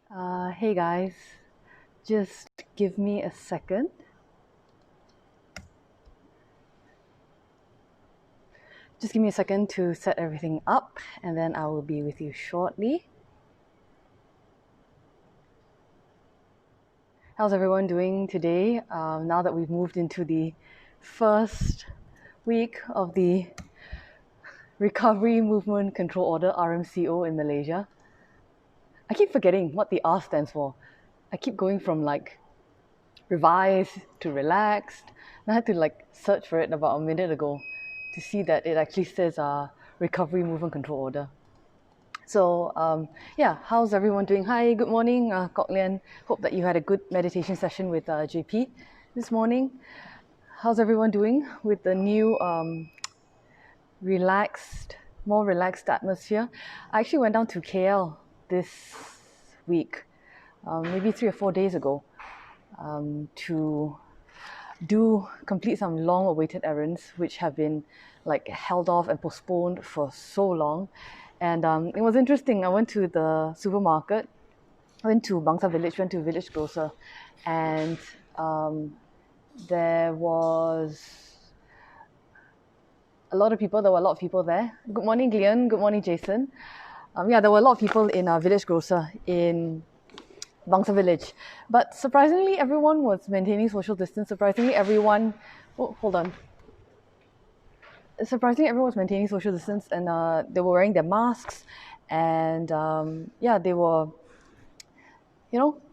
Hey guys, just give me a second. Just give me a second to set everything up and then I will be with you shortly. How's everyone doing today? Now that we've moved into the first week of the Recovery Movement Control Order RMCO in Malaysia. I keep forgetting what the R stands for. I keep going from revised to relaxed. And I had to search for it about a minute ago to see that it actually says Recovery Movement Control Order. So yeah, how's everyone doing? Hi, good morning, Kok Lian. Hope that you had a good meditation session with JP this morning. How's everyone doing with the new more relaxed atmosphere? I actually went down to KL this week, maybe 3 or 4 days ago, to complete some long-awaited errands, which have been held off and postponed for so long. And it was interesting. I went to the supermarket, went to Bangsa Village, went to Village Grocer, and there was a lot of people. There were a lot of people there. Good morning, Glenn. Good morning, Jason. Yeah, there were a lot of people in Village Grocer in Bangsa Village. But surprisingly, everyone was maintaining social distance. Surprisingly, everyone was maintaining social distance, and they were wearing their masks, and yeah, they were,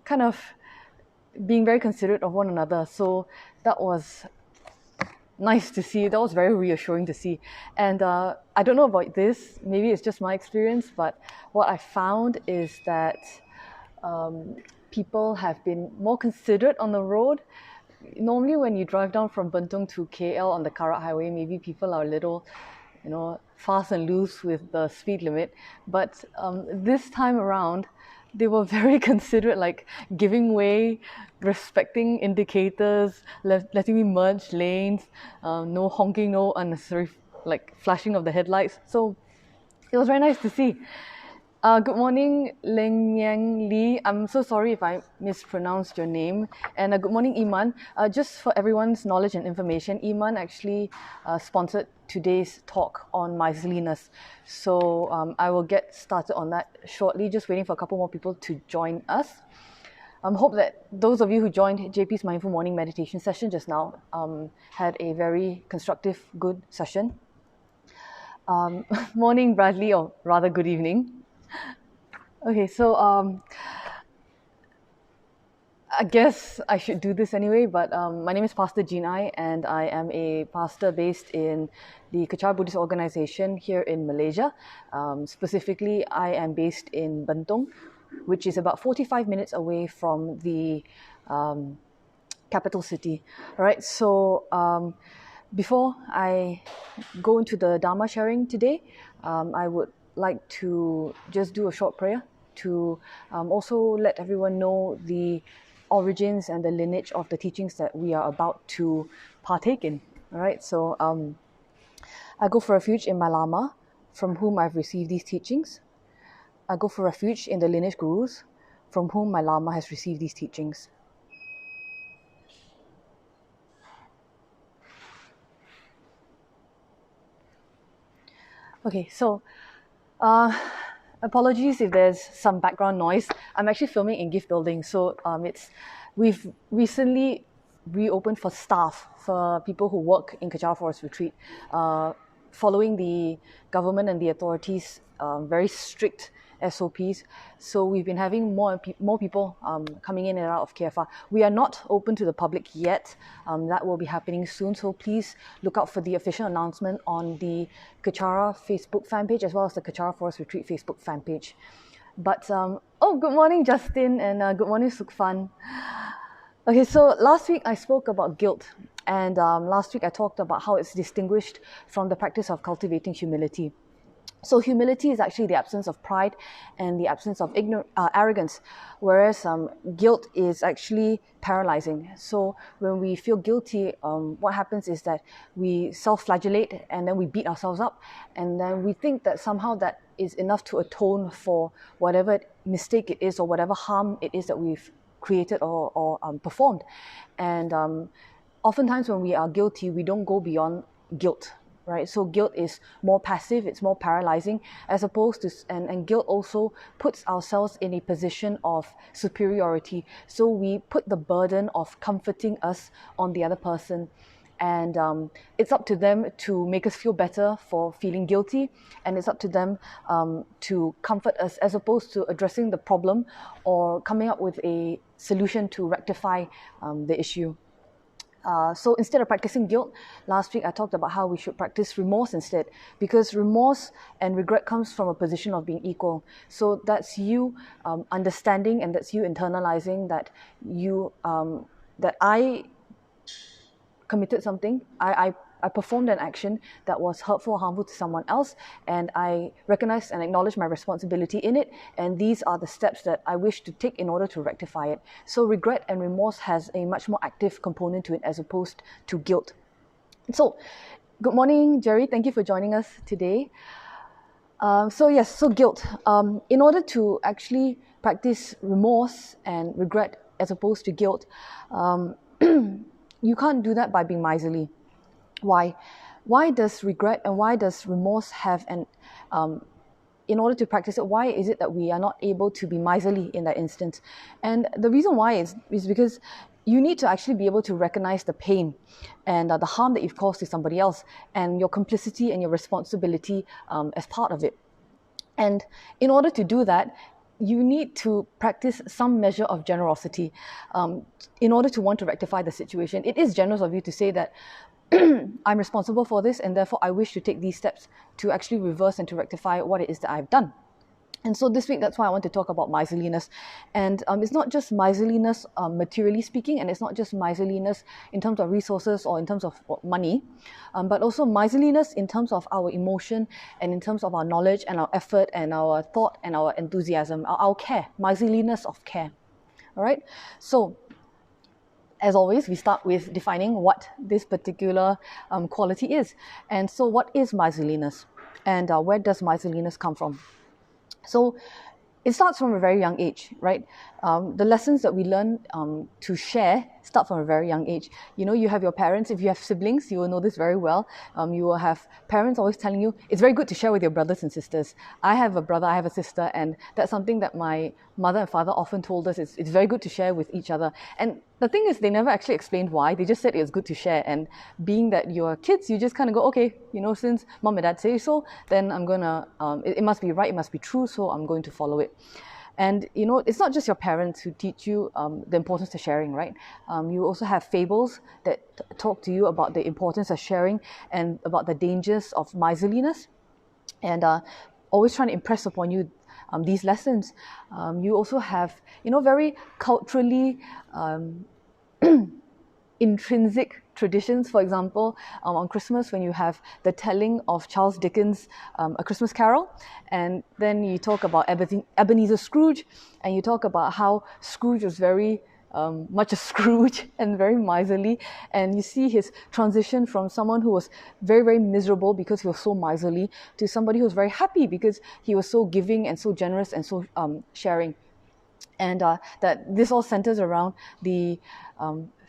kind of being very considerate of one another. So that was nice to see. That was very reassuring to see. And I don't know about this, maybe it's just my experience, but what I found is that people have been more considerate on the road. Normally when you drive down from Bentong to KL on the Karak Highway, maybe people are a little, fast and loose with the speed limit. But this time around, they were very considerate, like giving way, respecting indicators, letting me merge lanes, no honking, no unnecessary flashing of the headlights. So it was very nice to see. Good morning, Leng Yang Li. I'm so sorry if I mispronounced your name. And good morning, Iman. Just for everyone's knowledge and information, Iman actually sponsored today's talk on miserliness. So I will get started on that shortly, just waiting for a couple more people to join us. Hope that those of you who joined JP's Mindful Morning Meditation session just now had a very constructive, good session. Morning, Bradley, or rather good evening. Okay, so I guess I should do this anyway, but my name is Pastor Jean Ai, and I am a pastor based in the Kechara Buddhist organization here in Malaysia. Specifically, I am based in Bentong, which is about 45 minutes away from the capital city. All right, so before I go into the Dharma sharing today, I would like to just do a short prayer to also let everyone know the origins and the lineage of the teachings that we are about to partake in. All right, so I go for refuge in my Lama, from whom I've received these teachings. I go for refuge in the lineage gurus, from whom my Lama has received these teachings. Okay, so apologies if there's some background noise. I'm actually filming in Gift Building, so we've recently reopened for staff, for people who work in Kechara Forest Retreat, following the government and the authorities' very strict SOPs. So we've been having more people coming in and out of KFR. We are not open to the public yet. That will be happening soon. So please look out for the official announcement on the Kechara Facebook fan page, as well as the Kechara Forest Retreat Facebook fan page. But good morning, Justin, and good morning, Sukfan. Okay, so last week I spoke about guilt, and last week I talked about how it's distinguished from the practice of cultivating humility. So humility is actually the absence of pride and the absence of arrogance, whereas guilt is actually paralyzing. So when we feel guilty, what happens is that we self-flagellate and then we beat ourselves up, and then we think that somehow that is enough to atone for whatever mistake it is or whatever harm it is that we've created or performed. And oftentimes when we are guilty, we don't go beyond guilt, right? So guilt is more passive, it's more paralyzing, as opposed to, and guilt also puts ourselves in a position of superiority. So we put the burden of comforting us on the other person. And it's up to them to make us feel better for feeling guilty, and it's up to them to comfort us, as opposed to addressing the problem or coming up with a solution to rectify the issue. So instead of practicing guilt, last week I talked about how we should practice remorse instead, because remorse and regret comes from a position of being equal. So that's you understanding, and that's you internalizing that that I committed something, I performed an action that was hurtful or harmful to someone else, and I recognize and acknowledge my responsibility in it, and these are the steps that I wish to take in order to rectify it. So regret and remorse has a much more active component to it as opposed to guilt. So, good morning, Jerry. Thank you for joining us today. So guilt. In order to actually practice remorse and regret as opposed to guilt, you can't do that by being miserly. Why? Why does regret and why does remorse have in order to practice it, why is it that we are not able to be miserly in that instance? And the reason why is because you need to actually be able to recognize the pain and the harm that you've caused to somebody else, and your complicity and your responsibility as part of it. And in order to do that, you need to practice some measure of generosity in order to want to rectify the situation. It is generous of you to say that I'm responsible for this, and therefore I wish to take these steps to actually reverse and to rectify what it is that I've done. And so this week, that's why I want to talk about miserliness. And it's not just miserliness materially speaking, and it's not just miserliness in terms of resources or in terms of money, but also miserliness in terms of our emotion and in terms of our knowledge and our effort and our thought and our enthusiasm, our care, miserliness of care. All right? So, as always, we start with defining what this particular quality is. And so what is miserliness? And where does miserliness come from? So it starts from a very young age, right? The lessons that we learn to share start from a very young age. You know, you have your parents. If you have siblings, you will know this very well. You will have parents always telling you, it's very good to share with your brothers and sisters. I have a brother, I have a sister, and that's something that my mother and father often told us. It's very good to share with each other. And the thing is, they never actually explained why. They just said it was good to share. And being that you're kids, you just kind of go, okay, you know, since mom and dad say so, then I'm going to, it must be right, it must be true, so I'm going to follow it. And, you know, it's not just your parents who teach you the importance of sharing, right? You also have fables that talk to you about the importance of sharing and about the dangers of miserliness, and always trying to impress upon you these lessons. You also have, you know, very culturally intrinsic traditions. For example, on Christmas, when you have the telling of Charles Dickens' A Christmas Carol, and then you talk about Ebenezer Scrooge, and you talk about how Scrooge was very much a Scrooge and very miserly, and you see his transition from someone who was very, very miserable because he was so miserly to somebody who was very happy because he was so giving and so generous and so sharing. And that this all centers around the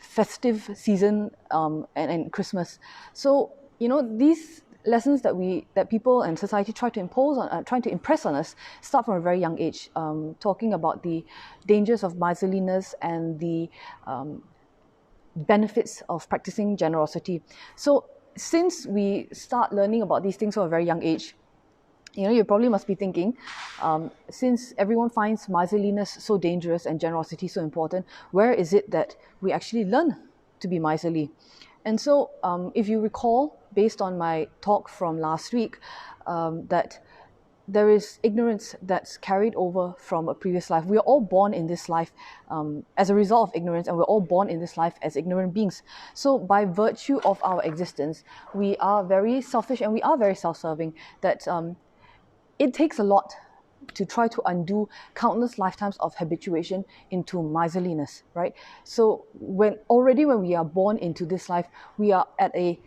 festive season and Christmas. So, you know, these lessons that people and society try to impose on, trying to impress on us, start from a very young age, talking about the dangers of miserliness and the benefits of practicing generosity. So, since we start learning about these things from a very young age, you know, you probably must be thinking, since everyone finds miserliness so dangerous and generosity so important, where is it that we actually learn to be miserly? And so, if you recall, based on my talk from last week, that there is ignorance that's carried over from a previous life. We are all born in this life as a result of ignorance, and we're all born in this life as ignorant beings. So by virtue of our existence, we are very selfish and we are very self-serving, that it takes a lot to try to undo countless lifetimes of habituation into miserliness, right? So when we are born into this life, we are at a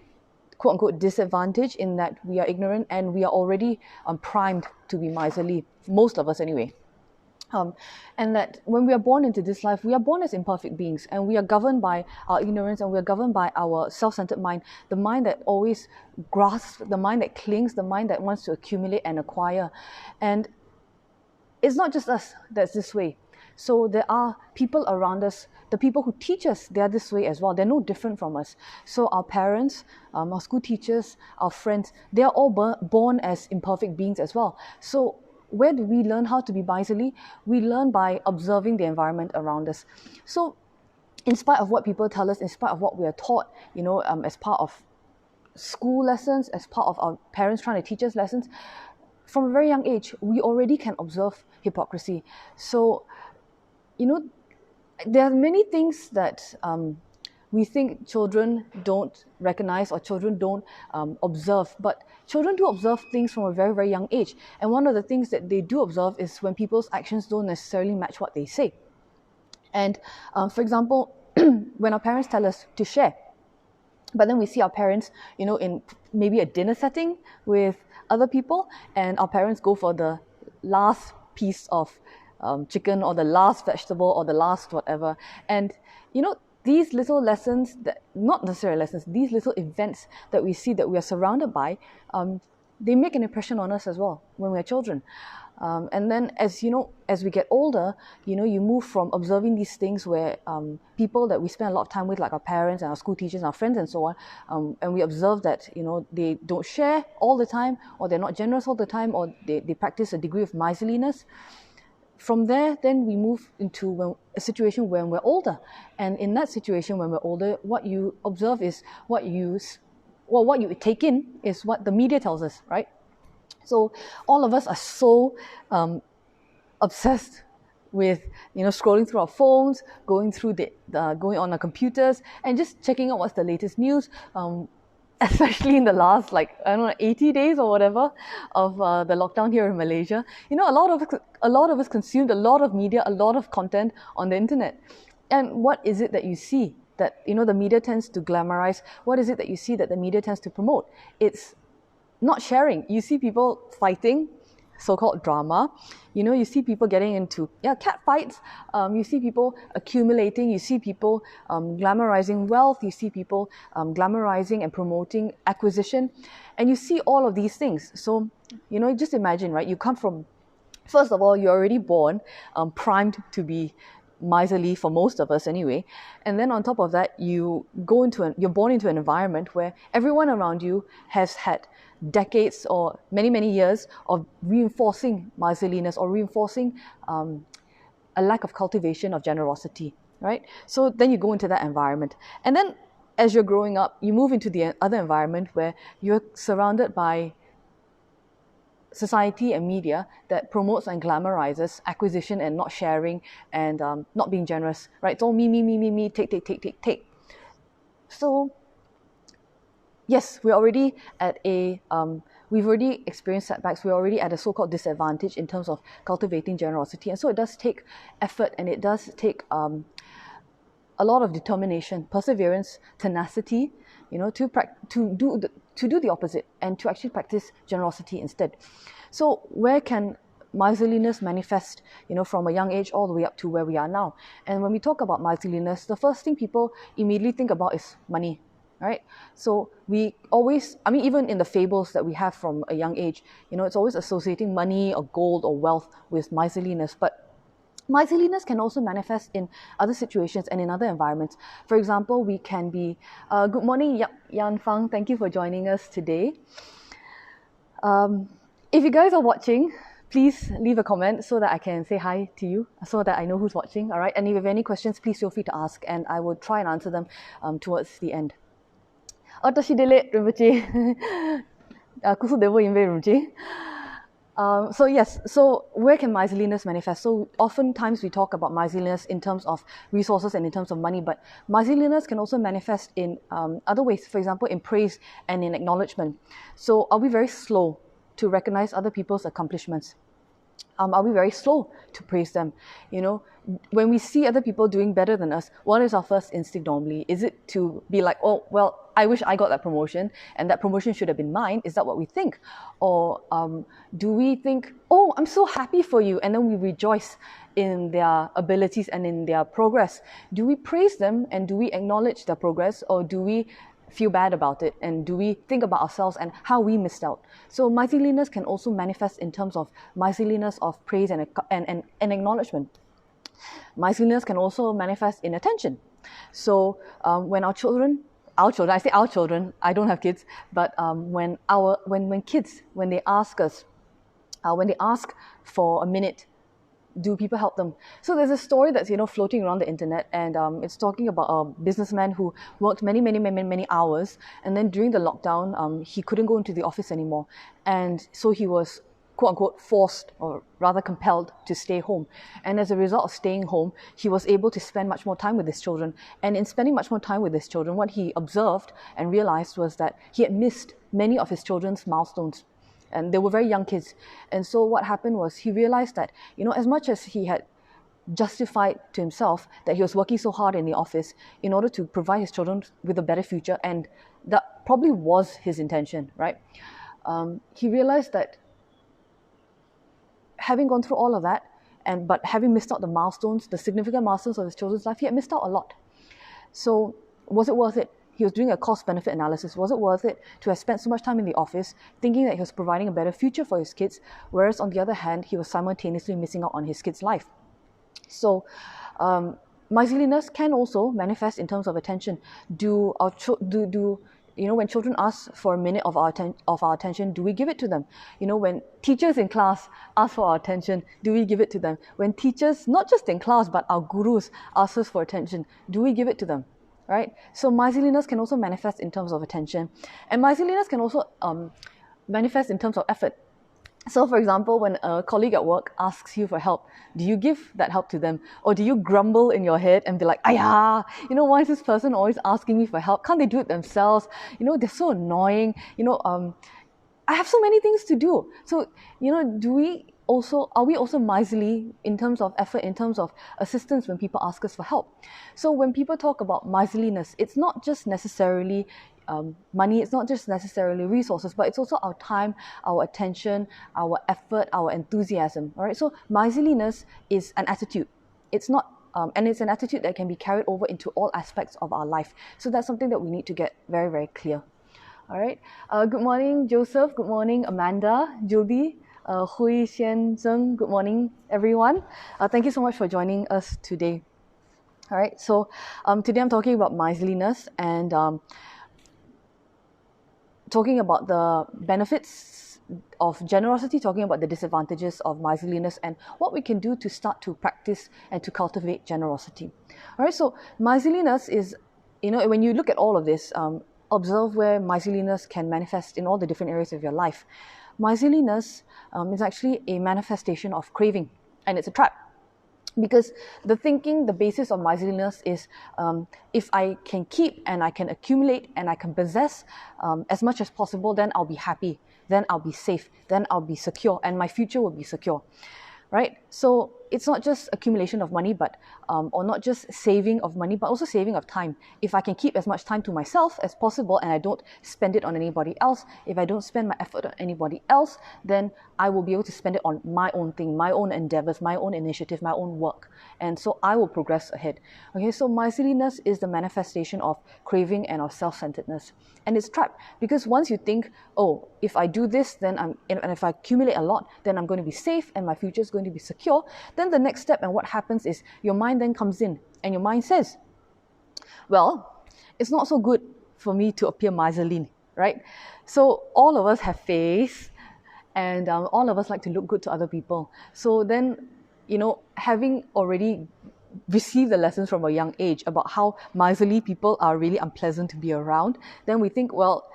quote unquote disadvantage in that we are ignorant and we are already primed to be miserly, most of us anyway. And that when we are born into this life, we are born as imperfect beings, and we are governed by our ignorance, and we are governed by our self-centered mind, the mind that always grasps, the mind that clings, the mind that wants to accumulate and acquire. And it's not just us that's this way. So there are people around us, the people who teach us, they're this way as well. They're no different from us. So our parents, our school teachers, our friends, they're all born as imperfect beings as well. So where do we learn how to be miserly? We learn by observing the environment around us. So in spite of what people tell us, in spite of what we are taught, as part of school lessons, as part of our parents trying to teach us lessons, from a very young age, we already can observe hypocrisy. So, there are many things that we think children don't recognize or children don't observe, but children do observe things from a very, very young age. And one of the things that they do observe is when people's actions don't necessarily match what they say. And for example, when our parents tell us to share, but then we see our parents, in maybe a dinner setting with other people, and our parents go for the last piece of chicken or the last vegetable or the last whatever. And, these little lessons, not necessarily lessons, these little events that we see that we are surrounded by, they make an impression on us as well when we're children. And then as we get older, you move from observing these things where people that we spend a lot of time with, like our parents and our school teachers and our friends and so on, and we observe that, they don't share all the time, or they're not generous all the time, or they practice a degree of miserliness. From there, then we move into a situation when we're older. And in that situation, when we're older, what you observe is what you take in is what the media tells us, right? So all of us are so obsessed with scrolling through our phones, going on our computers, and just checking out what's the latest news. Especially in the last 80 days or whatever of the lockdown here in Malaysia, a lot of us consumed a lot of media, a lot of content on the internet. And what is it that you see that the media tends to glamorize? What is it that you see that the media tends to promote? It's not sharing. You see people fighting, so-called drama. You see people getting into cat fights. You see people accumulating. You see people glamorizing wealth. You see people glamorizing and promoting acquisition. And you see all of these things. So, just imagine, right? You come from, first of all, you're already born primed to be miserly for most of us anyway. And then on top of that, you're born into an environment where everyone around you has had decades or many, many years of reinforcing miserliness or reinforcing a lack of cultivation of generosity, right? So then you go into that environment. And then as you're growing up, you move into the other environment where you're surrounded by society and media that promotes and glamorizes acquisition and not sharing and not being generous, right? It's all me, take. So yes, we're already at we've already experienced setbacks. We're already at a so-called disadvantage in terms of cultivating generosity. And so it does take effort, and it does take a lot of determination, perseverance, tenacity, to do the opposite and to actually practice generosity instead. So where can miserliness manifest, from a young age all the way up to where we are now? And when we talk about miserliness, the first thing people immediately think about is money. Right? So we always, even in the fables that we have from a young age, it's always associating money or gold or wealth with miserliness. But miserliness can also manifest in other situations and in other environments. For example, we can be, good morning, Yan Fang, thank you for joining us today. If you guys are watching, please leave a comment so that I can say hi to you, so that I know who's watching, all right? And if you have any questions, please feel free to ask, and I will try and answer them towards the end. So yes, so where can miserliness manifest? So oftentimes we talk about miserliness in terms of resources and in terms of money, but miserliness can also manifest in other ways, for example, in praise and in acknowledgement. So are we very slow to recognize other people's accomplishments? Are we very slow to praise them? When we see other people doing better than us, what is our first instinct normally? Is it to be like, oh, well, I wish I got that promotion and that promotion should have been mine. Is that what we think? Or do we think, oh, I'm so happy for you, and then we rejoice in their abilities and in their progress? Do we praise them and do we acknowledge their progress, or do we feel bad about it, and do we think about ourselves and how we missed out? So miserliness can also manifest in terms of miserliness of praise and acknowledgement. Miserliness can also manifest in attention. So when our children, I say our children, I don't have kids, but when kids, when they ask us, when they ask for a minute, do people help them? So there's a story that's floating around the internet, and it's talking about a businessman who worked many hours, and then during the lockdown, he couldn't go into the office anymore, and so he was quote unquote forced, or rather compelled, to stay home. And as a result of staying home, he was able to spend much more time with his children. And in spending much more time with his children, what he observed and realized was that he had missed many of his children's milestones. And they were very young kids. And so what happened was he realized that, as much as he had justified to himself that he was working so hard in the office in order to provide his children with a better future, and that probably was his intention, right? He realized that having gone through all of that, but having missed out the milestones, the significant milestones of his children's life, he had missed out a lot. So was it worth it? He was doing a cost-benefit analysis. Was it worth it to have spent so much time in the office thinking that he was providing a better future for his kids, whereas on the other hand, he was simultaneously missing out on his kids' life? So miserliness can also manifest in terms of attention. When children ask for a minute of our attention, do we give it to them? When teachers in class ask for our attention, do we give it to them? When teachers, not just in class, but our gurus ask us for attention, do we give it to them? Right? So miserliness can also manifest in terms of attention. And miserliness can also manifest in terms of effort. So for example, when a colleague at work asks you for help, do you give that help to them? Or do you grumble in your head and be like, "Ayah, why is this person always asking me for help? Can't they do it themselves? They're so annoying. I have so many things to do." So, are we also miserly in terms of effort, in terms of assistance when people ask us for help? So when people talk about miserliness, it's not just necessarily money, it's not just necessarily resources, but it's also our time, our attention, our effort, our enthusiasm. All right. So miserliness is an attitude. It's not, and it's an attitude that can be carried over into all aspects of our life. So that's something that we need to get very, very clear. All right. Good morning, Joseph. Good morning, Amanda, Judy, Hui Xian Zheng. Good morning, everyone. Thank you so much for joining us today. All right. So today I'm talking about miserliness and talking about the benefits of generosity, talking about the disadvantages of miserliness, and what we can do to start to practice and to cultivate generosity. All right, so miserliness is, when you look at all of this, observe where miserliness can manifest in all the different areas of your life. Miserliness is actually a manifestation of craving, and it's a trap. Because the basis of miserliness is if I can keep and I can accumulate and I can possess as much as possible, then I'll be happy, then I'll be safe, then I'll be secure, and my future will be secure. Right? So it's not just accumulation of money, but or not just saving of money, but also saving of time. If I can keep as much time to myself as possible and I don't spend it on anybody else, if I don't spend my effort on anybody else, then I will be able to spend it on my own thing, my own endeavors, my own initiative, my own work. And so I will progress ahead. Okay, so miserliness is the manifestation of craving and of self-centeredness. And it's trapped because once you think, oh, if I do this, and if I accumulate a lot, then I'm going to be safe and my future is going to be secure, then the next step and what happens is your mind then comes in and your mind says, well, it's not so good for me to appear miserly, right? So all of us have face and all of us like to look good to other people. So then, having already received the lessons from a young age about how miserly people are really unpleasant to be around, then we think, well,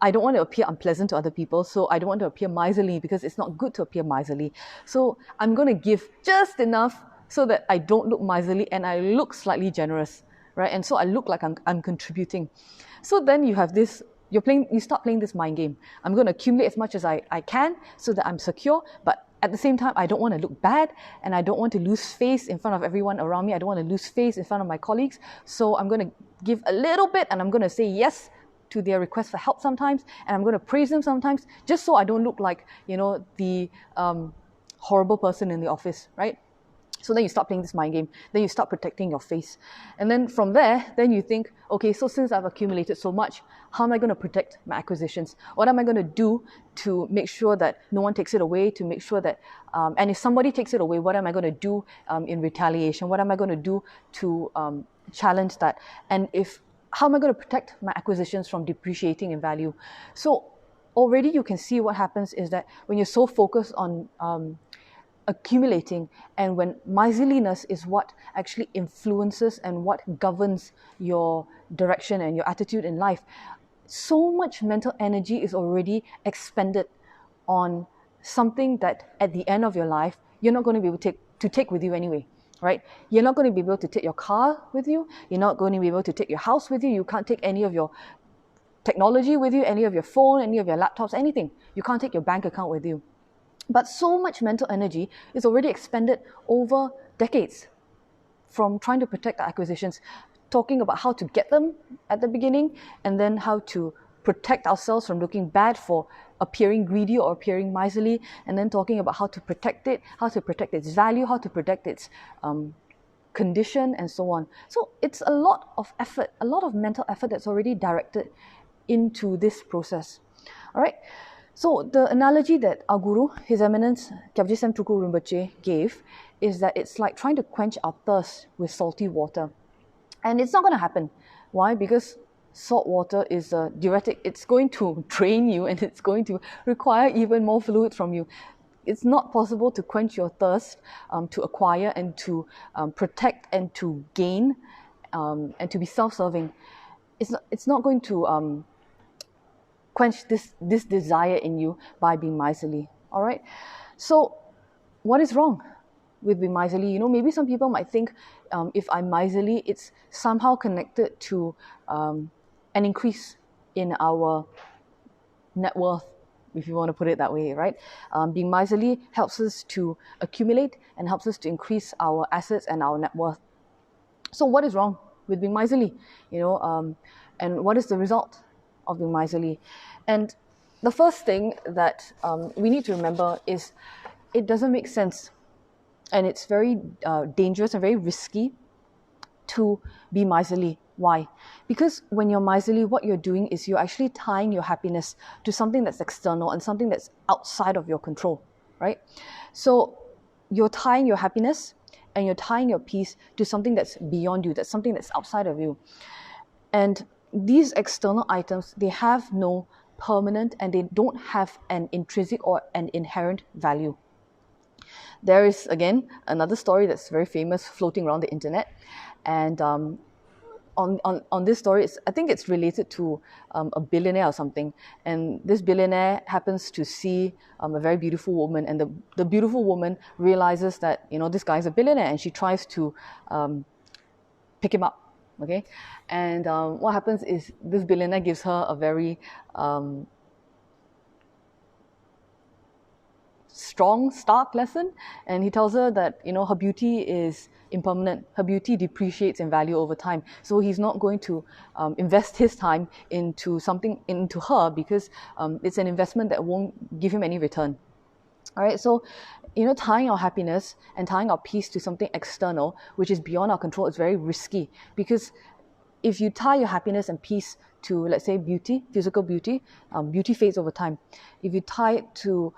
I don't want to appear unpleasant to other people, so I don't want to appear miserly because it's not good to appear miserly. So I'm going to give just enough so that I don't look miserly and I look slightly generous, right? And so I look like I'm contributing. So then you have this, you start playing this mind game. I'm going to accumulate as much as I can so that I'm secure, but at the same time, I don't want to look bad and I don't want to lose face in front of everyone around me. I don't want to lose face in front of my colleagues. So I'm going to give a little bit and I'm going to say yes to their request for help sometimes, and I'm going to praise them sometimes, just so I don't look like, the horrible person in the office, right? So then you start playing this mind game. Then you start protecting your face. And then from there, then you think, okay, so since I've accumulated so much, how am I going to protect my acquisitions? What am I going to do to make sure that no one takes it away, to make sure that, and if somebody takes it away, what am I going to do in retaliation? What am I going to do to challenge that? And how am I going to protect my acquisitions from depreciating in value? So already you can see what happens is that when you're so focused on accumulating, and when miserliness is what actually influences and what governs your direction and your attitude in life, so much mental energy is already expended on something that at the end of your life you're not going to be able to take with you anyway, right? You're not going to be able to take your car with you. You're not going to be able to take your house with you. You can't take any of your technology with you, any of your phone, any of your laptops, anything. You can't take your bank account with you. But so much mental energy is already expended over decades from trying to protect the acquisitions, talking about how to get them at the beginning, and then how to protect ourselves from looking bad for appearing greedy or appearing miserly, and then talking about how to protect it, how to protect its value, how to protect its condition, and so on. So it's a lot of effort, a lot of mental effort that's already directed into this process. All right. So the analogy that our Guru, His Eminence Kyabji Sem Tuku Rinpoche, gave is that it's like trying to quench our thirst with salty water. And it's not going to happen. Why? Because salt water is a diuretic. It's going to drain you, and it's going to require even more fluid from you. It's not possible to quench your thirst, to acquire and to protect and to gain, and to be self-serving. It's not going to quench this desire in you by being miserly. All right. So what is wrong with being miserly? Maybe some people might think if I'm miserly, it's somehow connected to an increase in our net worth, if you want to put it that way, right? Being miserly helps us to accumulate and helps us to increase our assets and our net worth. So what is wrong with being miserly? And what is the result of being miserly? And the first thing that we need to remember is it doesn't make sense, and it's very dangerous and very risky to be miserly. Why? Because when you're miserly, what you're doing is you're actually tying your happiness to something that's external and something that's outside of your control, right? So you're tying your happiness and you're tying your peace to something that's beyond you, that's something that's outside of you. And these external items, they have no permanent and they don't have an intrinsic or an inherent value. There is, again, another story that's very famous floating around the internet. And on this story, I think it's related to a billionaire or something. And this billionaire happens to see a very beautiful woman. And the beautiful woman realizes that, this guy is a billionaire. And she tries to pick him up. Okay, and what happens is this billionaire gives her a very strong, stark lesson, and he tells her that her beauty is impermanent. Her beauty depreciates in value over time. So he's not going to invest his time into her because it's an investment that won't give him any return. All right, so tying our happiness and tying our peace to something external, which is beyond our control, is very risky. Because if you tie your happiness and peace to, let's say, beauty, physical beauty, beauty fades over time. If you tie it to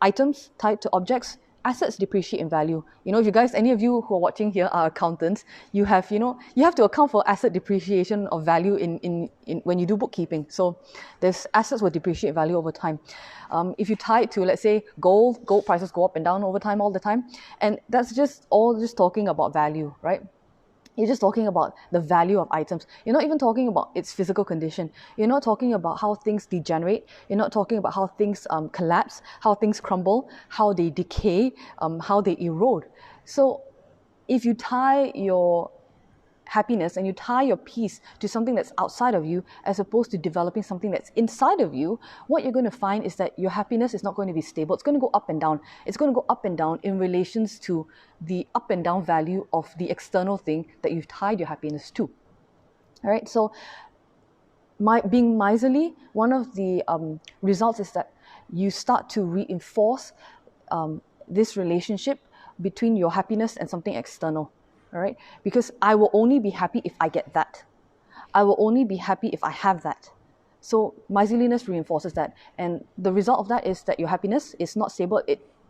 items, tied to objects, assets depreciate in value. If you guys, any of you who are watching here are accountants, you have to account for asset depreciation of value in when you do bookkeeping. So there's assets will depreciate in value over time. If you tie it to, let's say, gold prices go up and down over time all the time, and that's just talking about value, right? You're just talking about the value of items. You're not even talking about its physical condition. You're not talking about how things degenerate. You're not talking about how things collapse, how things crumble, how they decay, how they erode. So if you tie your happiness and you tie your peace to something that's outside of you as opposed to developing something that's inside of you, what you're going to find is that your happiness is not going to be stable. It's going to go up and down. It's going to go up and down in relations to the up and down value of the external thing that you've tied your happiness to. All right, so being miserly, one of the results is that you start to reinforce this relationship between your happiness and something external. All right, because I will only be happy if I get that. I will only be happy if I have that. So miserliness reinforces that, and the result of that is that your happiness is not stable.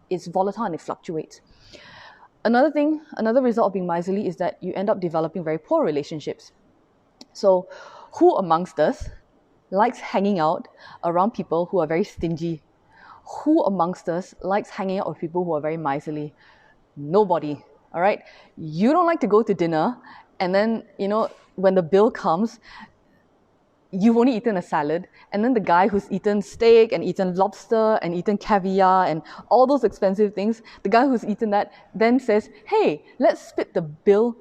It's volatile and it fluctuates. Another result of being miserly is that you end up developing very poor relationships. So, who amongst us likes hanging out around people who are very stingy? Who amongst us likes hanging out with people who are very miserly? Nobody. All right. You don't like to go to dinner, and then when the bill comes, you've only eaten a salad, and then the guy who's eaten steak and eaten lobster and eaten caviar and all those expensive things, the guy who's eaten that then says, hey, let's split the bill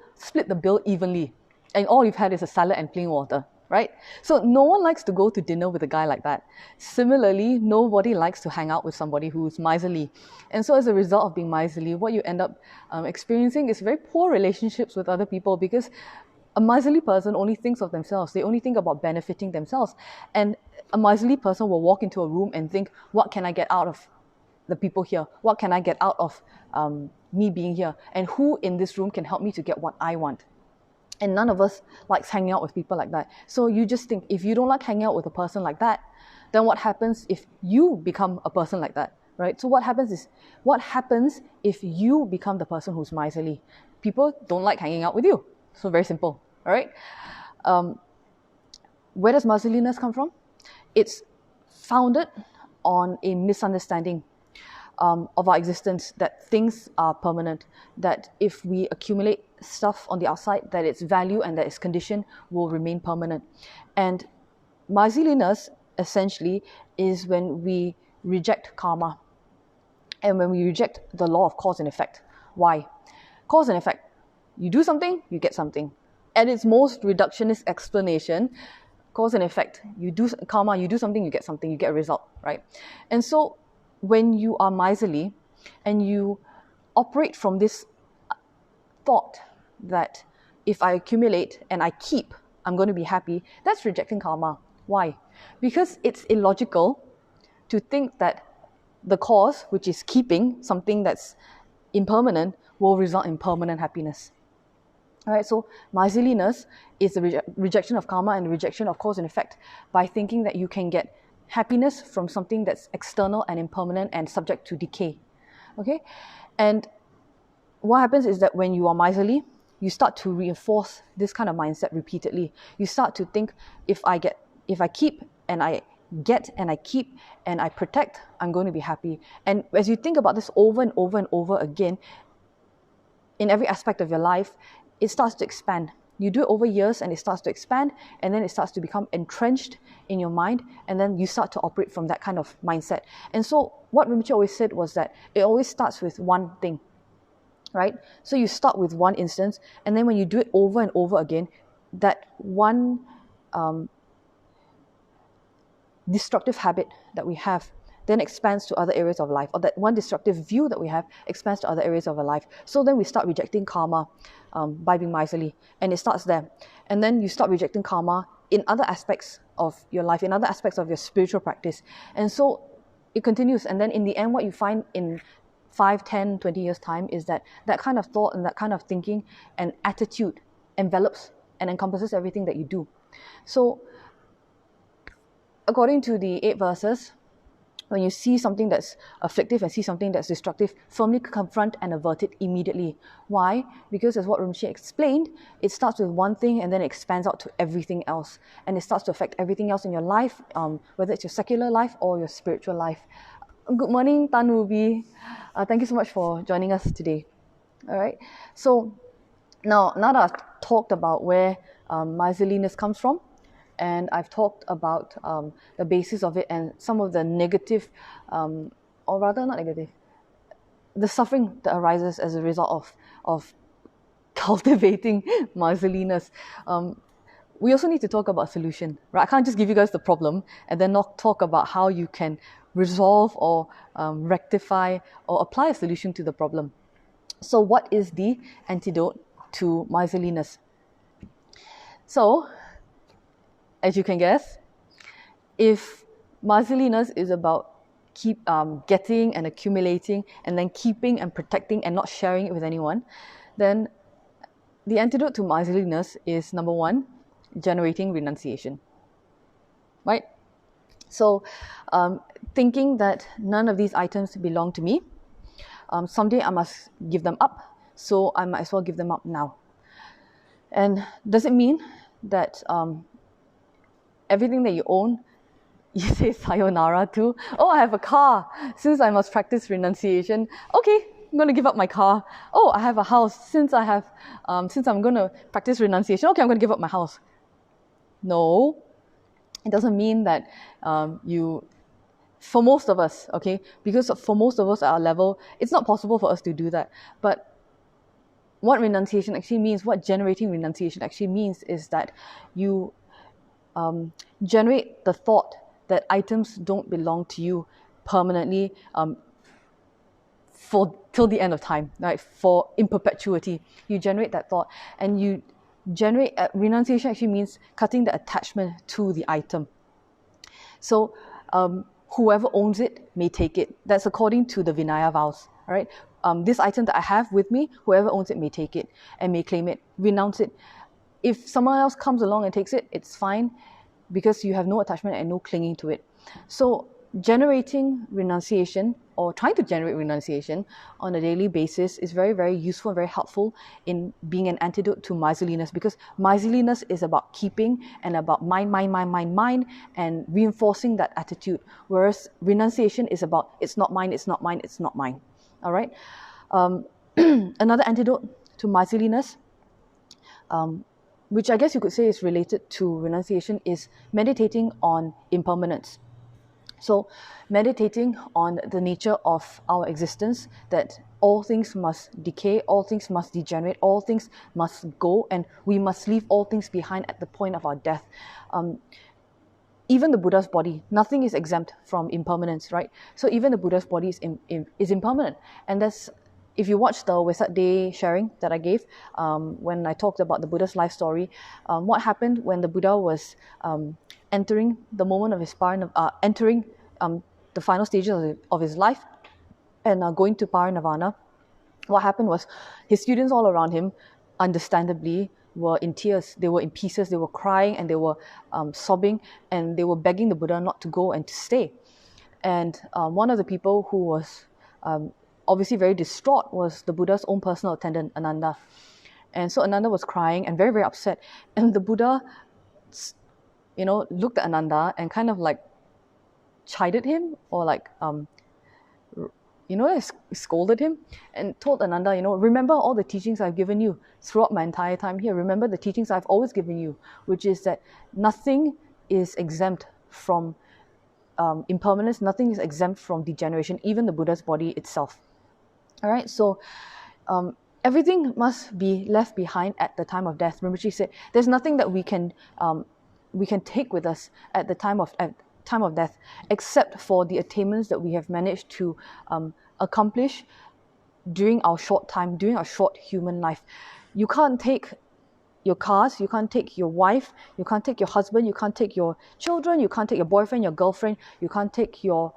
evenly, and all you've had is a salad and plain water, right? So no one likes to go to dinner with a guy like that. Similarly, nobody likes to hang out with somebody who's miserly. And so as a result of being miserly, what you end up experiencing is very poor relationships with other people, because a miserly person only thinks of themselves. They only think about benefiting themselves. And a miserly person will walk into a room and think, what can I get out of the people here? What can I get out of me being here? And who in this room can help me to get what I want? And none of us likes hanging out with people like that. So you just think, if you don't like hanging out with a person like that, then what happens if you become a person like that, right? So what happens if you become the person who's miserly? People don't like hanging out with you. So very simple, all right? Where does miserliness come from? It's founded on a misunderstanding of our existence, that things are permanent, that if we accumulate stuff on the outside, that its value and that its condition will remain permanent. And miserliness essentially is when we reject karma and when we reject the law of cause and effect. Why? Cause and effect. You do something, you get something. At its most reductionist explanation, cause and effect. You do karma, you do something, you get something, you get a result, right? And so when you are miserly and you operate from this thought that if I accumulate and I keep, I'm going to be happy, that's rejecting karma. Why? Because it's illogical to think that the cause, which is keeping something that's impermanent, will result in permanent happiness. All right, so miserliness is the rejection of karma and the rejection of cause and effect, by thinking that you can get happiness from something that's external and impermanent and subject to decay. Okay, and what happens is that when you are miserly, you start to reinforce this kind of mindset repeatedly. You start to think, if I keep and I get and I keep and I protect, I'm going to be happy. And as you think about this over and over and over again, in every aspect of your life, it starts to expand. You do it over years and it starts to expand, and then it starts to become entrenched in your mind, and then you start to operate from that kind of mindset. And so what Rinpoche always said was that it always starts with one thing, right? So you start with one instance, and then when you do it over and over again, that one destructive habit that we have then expands to other areas of life, or that one destructive view that we have expands to other areas of our life. So then we start rejecting karma by being miserly, and it starts there. And then you start rejecting karma in other aspects of your life, in other aspects of your spiritual practice. And so it continues, and then in the end, what you find in 5, 10, 20 years' time is that that kind of thought and that kind of thinking and attitude envelops and encompasses everything that you do. So according to the 8 verses, when you see something that's afflictive and see something that's destructive, firmly confront and avert it immediately. Why? Because as what Rinpoche explained, it starts with one thing and then it expands out to everything else. And it starts to affect everything else in your life, whether it's your secular life or your spiritual life. Good morning, Tan Ruby. Thank you so much for joining us today. All right. So now that I've talked about where miserliness comes from, and I've talked about the basis of it and some of the negative, or rather not negative, the suffering that arises as a result of cultivating miserliness. We also need to talk about solution, right? I can't just give you guys the problem and then not talk about how you can resolve or rectify or apply a solution to the problem. So what is the antidote to miserliness? So as you can guess, if miserliness is about getting and accumulating and then keeping and protecting and not sharing it with anyone, then the antidote to miserliness is, number one, generating renunciation, right? So thinking that none of these items belong to me, someday I must give them up, so I might as well give them up now. And does it mean that everything that you own, you say sayonara to? Oh, I have a car. Since I must practice renunciation, okay, I'm going to give up my car. Oh, I have a house. Since I'm going to practice renunciation, okay, I'm going to give up my house. No, it doesn't mean that for most of us, okay, because for most of us at our level, it's not possible for us to do that. But what renunciation actually means, what generating renunciation actually means, is that you generate the thought that items don't belong to you permanently till the end of time, right? In perpetuity, you generate that thought, and you generate renunciation actually means cutting the attachment to the item. So whoever owns it may take it. That's according to the Vinaya vows, right? This item that I have with me, whoever owns it may take it and may claim it, renounce it. If someone else comes along and takes it, it's fine, because you have no attachment and no clinging to it. So generating renunciation, or trying to generate renunciation on a daily basis, is very, very useful and very helpful in being an antidote to miserliness, because miserliness is about keeping and about mine, and reinforcing that attitude, whereas renunciation is about it's not mine, it's not mine, it's not mine. All right. Another antidote to miserliness, which I guess you could say is related to renunciation, is meditating on impermanence. So meditating on the nature of our existence, that all things must decay, all things must degenerate, all things must go, and we must leave all things behind at the point of our death. Even the Buddha's body, nothing is exempt from impermanence, right? So even the Buddha's body is impermanent. And that's, if you watch the Wesak Day sharing that I gave, when I talked about the Buddha's life story, what happened when the Buddha was entering the moment of his entering the final stages of his life and going to parinirvana, what happened was his students all around him, understandably, were in tears. They were in pieces. They were crying and they were sobbing, and they were begging the Buddha not to go and to stay. And one of the people who was obviously very distraught was the Buddha's own personal attendant, Ananda. And so Ananda was crying and very, very upset. And the Buddha, looked at Ananda and kind of like chided him, or like, scolded him, and told Ananda, remember all the teachings I've given you throughout my entire time here. Remember the teachings I've always given you, which is that nothing is exempt from impermanence, nothing is exempt from degeneration, even the Buddha's body itself. All right, so everything must be left behind at the time of death. Rinpoche said, there's nothing that we can take with us at the time of death, except for the attainments that we have managed to accomplish during our short time, during our short human life. You can't take your cars, you can't take your wife, you can't take your husband, you can't take your children, you can't take your boyfriend, your girlfriend, you can't take your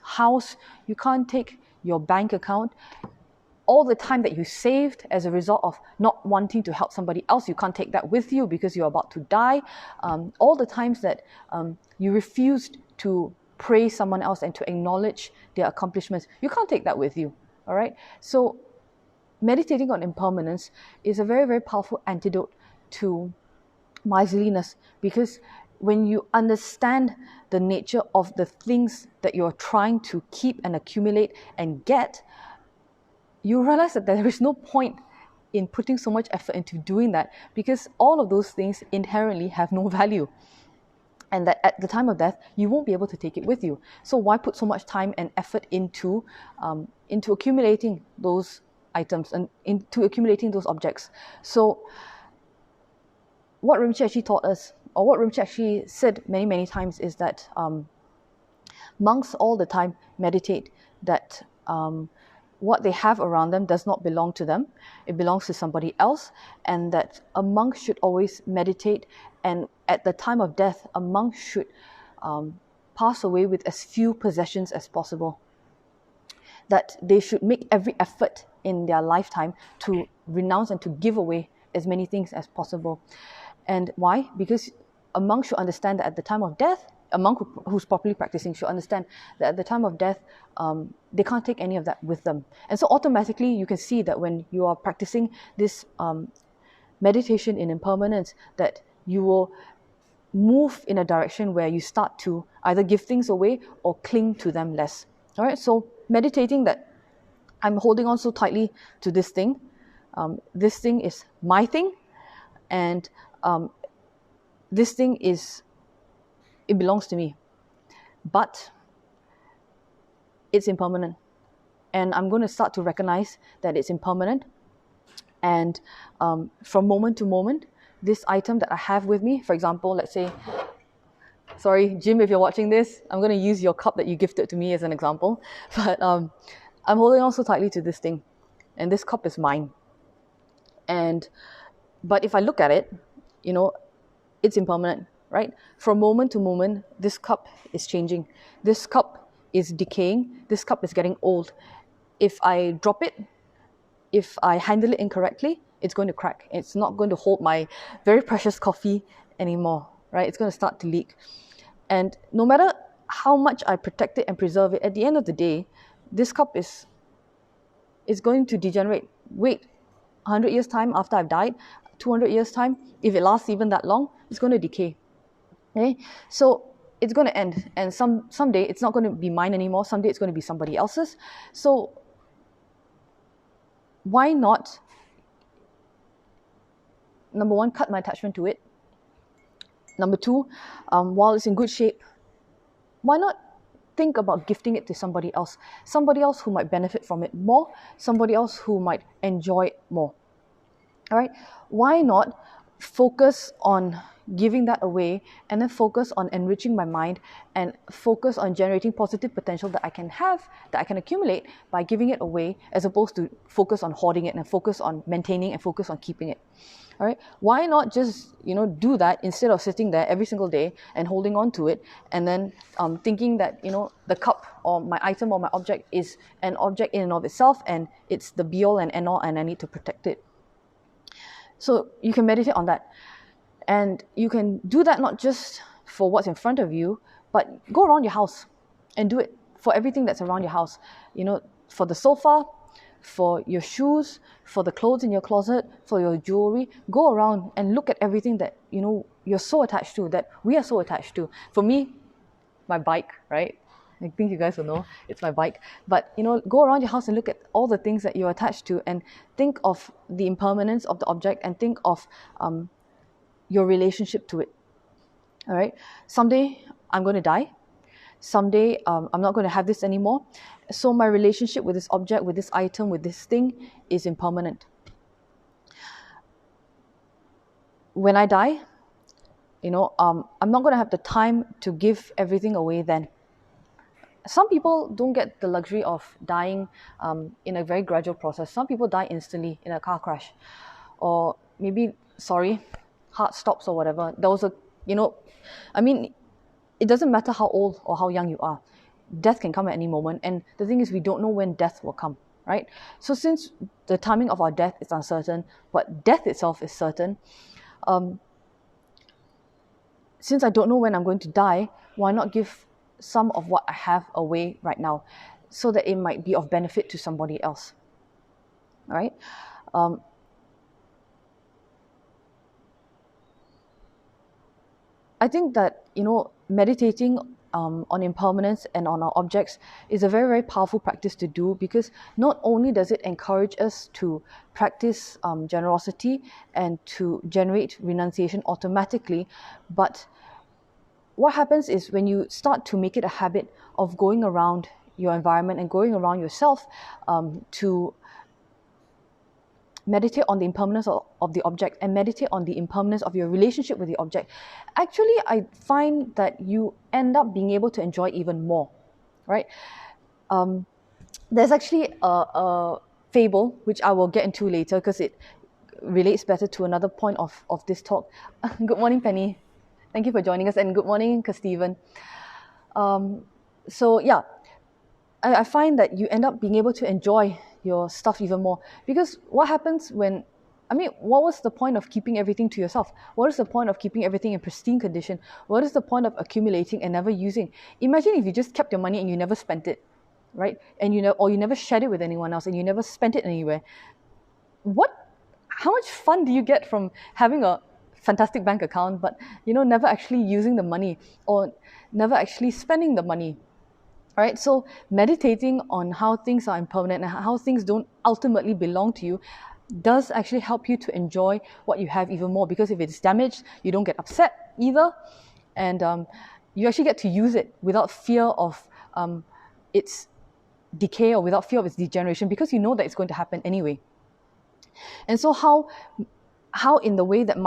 house, you can't take your bank account. All the time that you saved as a result of not wanting to help somebody else, you can't take that with you because you're about to die. All the times that you refused to praise someone else and to acknowledge their accomplishments, you can't take that with you. All right? So meditating on impermanence is a very, very powerful antidote to miserliness, because when you understand the nature of the things that you're trying to keep and accumulate and get, you realize that there is no point in putting so much effort into doing that, because all of those things inherently have no value. And that at the time of death, you won't be able to take it with you. So why put so much time and effort into accumulating those items and into accumulating those objects? So what Rinpoche actually taught us, or what Rinpoche actually said many, many times, is that monks all the time meditate that what they have around them does not belong to them. It belongs to somebody else, and that a monk should always meditate, and at the time of death, a monk should pass away with as few possessions as possible. That they should make every effort in their lifetime to renounce and to give away as many things as possible. And why? Because a monk should understand that at the time of death, a monk who's properly practicing should understand that at the time of death, they can't take any of that with them. And so automatically you can see that when you are practicing this meditation in impermanence, that you will move in a direction where you start to either give things away or cling to them less. All right, so meditating that I'm holding on so tightly to this thing. This thing is my thing, and this thing it belongs to me, but it's impermanent. And I'm going to start to recognize that it's impermanent. And from moment to moment, this item that I have with me, for example, let's say, sorry, Jim, if you're watching this, I'm going to use your cup that you gifted to me as an example. But I'm holding on so tightly to this thing, and this cup is mine. But if I look at it, it's impermanent, right? From moment to moment, this cup is changing. This cup is decaying. This cup is getting old. If I drop it, if I handle it incorrectly, it's going to crack. It's not going to hold my very precious coffee anymore, right? It's going to start to leak. And no matter how much I protect it and preserve it, at the end of the day, this cup is going to degenerate. Wait, 100 years' time after I've died, 200 years' time, if it lasts even that long, it's going to decay. Okay? So it's going to end. And someday it's not going to be mine anymore. Someday it's going to be somebody else's. So why not, number one, cut my attachment to it. Number two, while it's in good shape, why not think about gifting it to somebody else who might benefit from it more, somebody else who might enjoy it more. All right? Why not focus on giving that away, and then focus on enriching my mind, and focus on generating positive potential that I can have, that I can accumulate by giving it away, as opposed to focus on hoarding it and focus on maintaining and focus on keeping it. All right? Why not just do that instead of sitting there every single day and holding on to it, and then thinking that the cup or my item or my object is an object in and of itself, and it's the be all and end all, and I need to protect it. So you can meditate on that. And you can do that not just for what's in front of you, but go around your house and do it for everything that's around your house. For the sofa, for your shoes, for the clothes in your closet, for your jewelry. Go around and look at everything that you're so attached to, that we are so attached to. For me, my bike, right? I think you guys will know it's my bike. But go around your house and look at all the things that you're attached to, and think of the impermanence of the object, and think of your relationship to it. All right? Someday I'm going to die. Someday I'm not going to have this anymore. So my relationship with this object, with this item, with this thing is impermanent. When I die, I'm not going to have the time to give everything away then. Some people don't get the luxury of dying in a very gradual process. Some people die instantly in a car crash, or maybe, heart stops or whatever. There was it doesn't matter how old or how young you are. Death can come at any moment. And the thing is, we don't know when death will come, right? So since the timing of our death is uncertain, but death itself is certain, since I don't know when I'm going to die, why not give some of what I have away right now, so that it might be of benefit to somebody else? All right? I think that, meditating on impermanence and on our objects is a very, very powerful practice to do, because not only does it encourage us to practice generosity and to generate renunciation automatically, but what happens is, when you start to make it a habit of going around your environment and going around yourself to meditate on the impermanence of the object, and meditate on the impermanence of your relationship with the object, actually I find that you end up being able to enjoy even more, right? there's actually a fable which I will get into later because it relates better to another point of this talk. Good morning, Penny. Thank you for joining us, and good morning, Stephen. So yeah, I find that you end up being able to enjoy your stuff even more, because what happens when, I mean, what was the point of keeping everything to yourself? What is the point of keeping everything in pristine condition? What is the point of accumulating and never using? Imagine if you just kept your money and you never spent it, right? And or you never shared it with anyone else and you never spent it anywhere. How much fun do you get from having a fantastic bank account, but never actually using the money or never actually spending the money? Right? So meditating on how things are impermanent and how things don't ultimately belong to you does actually help you to enjoy what you have even more, because if it's damaged, you don't get upset either, and you actually get to use it without fear of its decay or without fear of its degeneration, because you know that it's going to happen anyway. And so how in the way that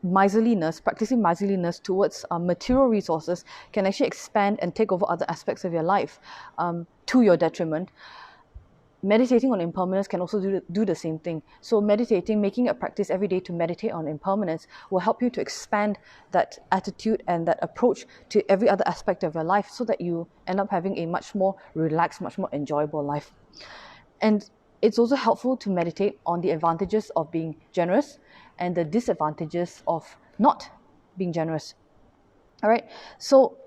miserliness, practicing miserliness towards material resources can actually expand and take over other aspects of your life to your detriment, meditating on impermanence can also do the same thing. So meditating, making a practice every day to meditate on impermanence, will help you to expand that attitude and that approach to every other aspect of your life, so that you end up having a much more relaxed, much more enjoyable life. And it's also helpful to meditate on the advantages of being generous and the disadvantages of not being generous. All right, so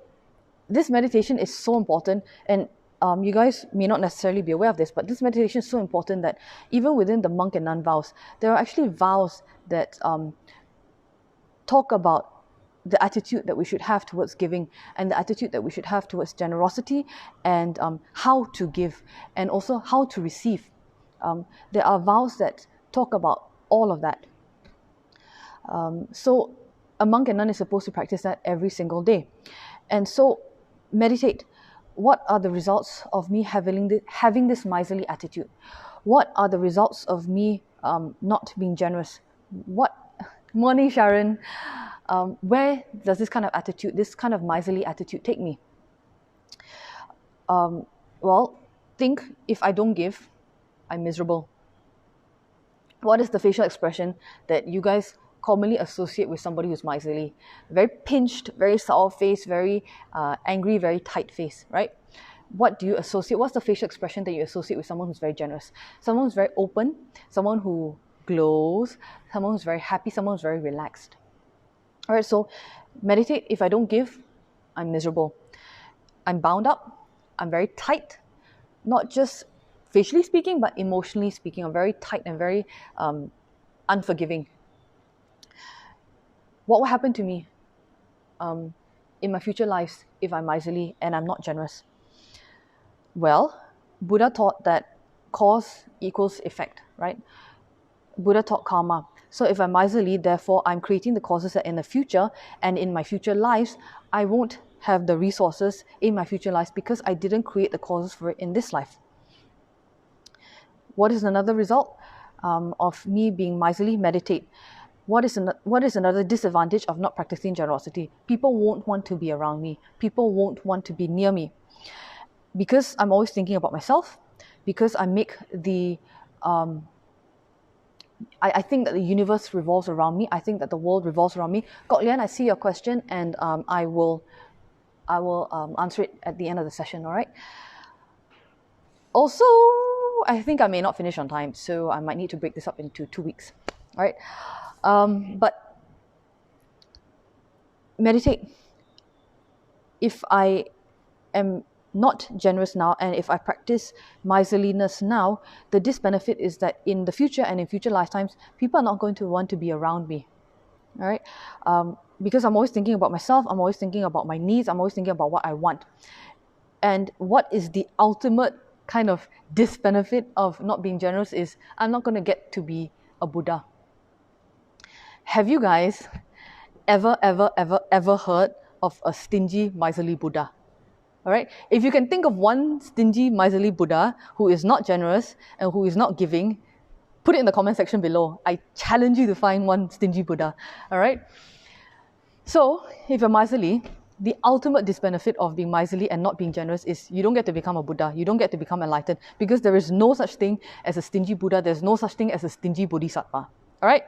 this meditation is so important, and you guys may not necessarily be aware of this, but this meditation is so important that even within the monk and nun vows, there are actually vows that talk about the attitude that we should have towards giving, and the attitude that we should have towards generosity, and how to give, and also how to receive. There are vows that talk about all of that. So a monk and nun is supposed to practice that every single day. And so meditate. What are the results of me having this miserly attitude? What are the results of me not being generous? Morning, Sharon. Where does this kind of attitude, this kind of miserly attitude, take me? Well, think, if I don't give, I'm miserable. What is the facial expression that you guys commonly associate with somebody who's miserly? Very pinched, very sour face, very angry, very tight face, right? What do you associate? What's the facial expression that you associate with someone who's very generous? Someone who's very open, someone who glows, someone who's very happy, someone who's very relaxed. All right, so meditate. If I don't give, I'm miserable. I'm bound up. I'm very tight, not just facially speaking, but emotionally speaking. I'm very tight and very unforgiving. What will happen to me in my future lives if I'm miserly and I'm not generous? Well, Buddha taught that cause equals effect, right? Buddha taught karma. So if I'm miserly, therefore I'm creating the causes that in the future and in my future lives, I won't have the resources in my future lives because I didn't create the causes for it in this life. What is another result of me being miserly? Meditate. What is another disadvantage of not practicing generosity? People won't want to be around me. People won't want to be near me. Because I'm always thinking about myself, because I make the I think that the universe revolves around me. I think that the world revolves around me. Gok Lian, I see your question, and I will answer it at the end of the session. All right. Also, I think I may not finish on time, so I might need to break this up into 2 weeks. All right. But meditate. If I am not generous now, and if I practice miserliness now, the disbenefit is that in the future and in future lifetimes, people are not going to want to be around me. All right? Because I'm always thinking about myself, I'm always thinking about my needs, I'm always thinking about what I want. And what is the ultimate kind of disbenefit of not being generous is I'm not going to get to be a Buddha. Have you guys ever heard of a stingy, miserly Buddha? All right. If you can think of one stingy, miserly Buddha who is not generous and who is not giving, put it in the comment section below. I challenge you to find one stingy Buddha. All right. So if you're miserly, the ultimate disbenefit of being miserly and not being generous is you don't get to become a Buddha. You don't get to become enlightened, because there is no such thing as a stingy Buddha. There's no such thing as a stingy Bodhisattva. All right?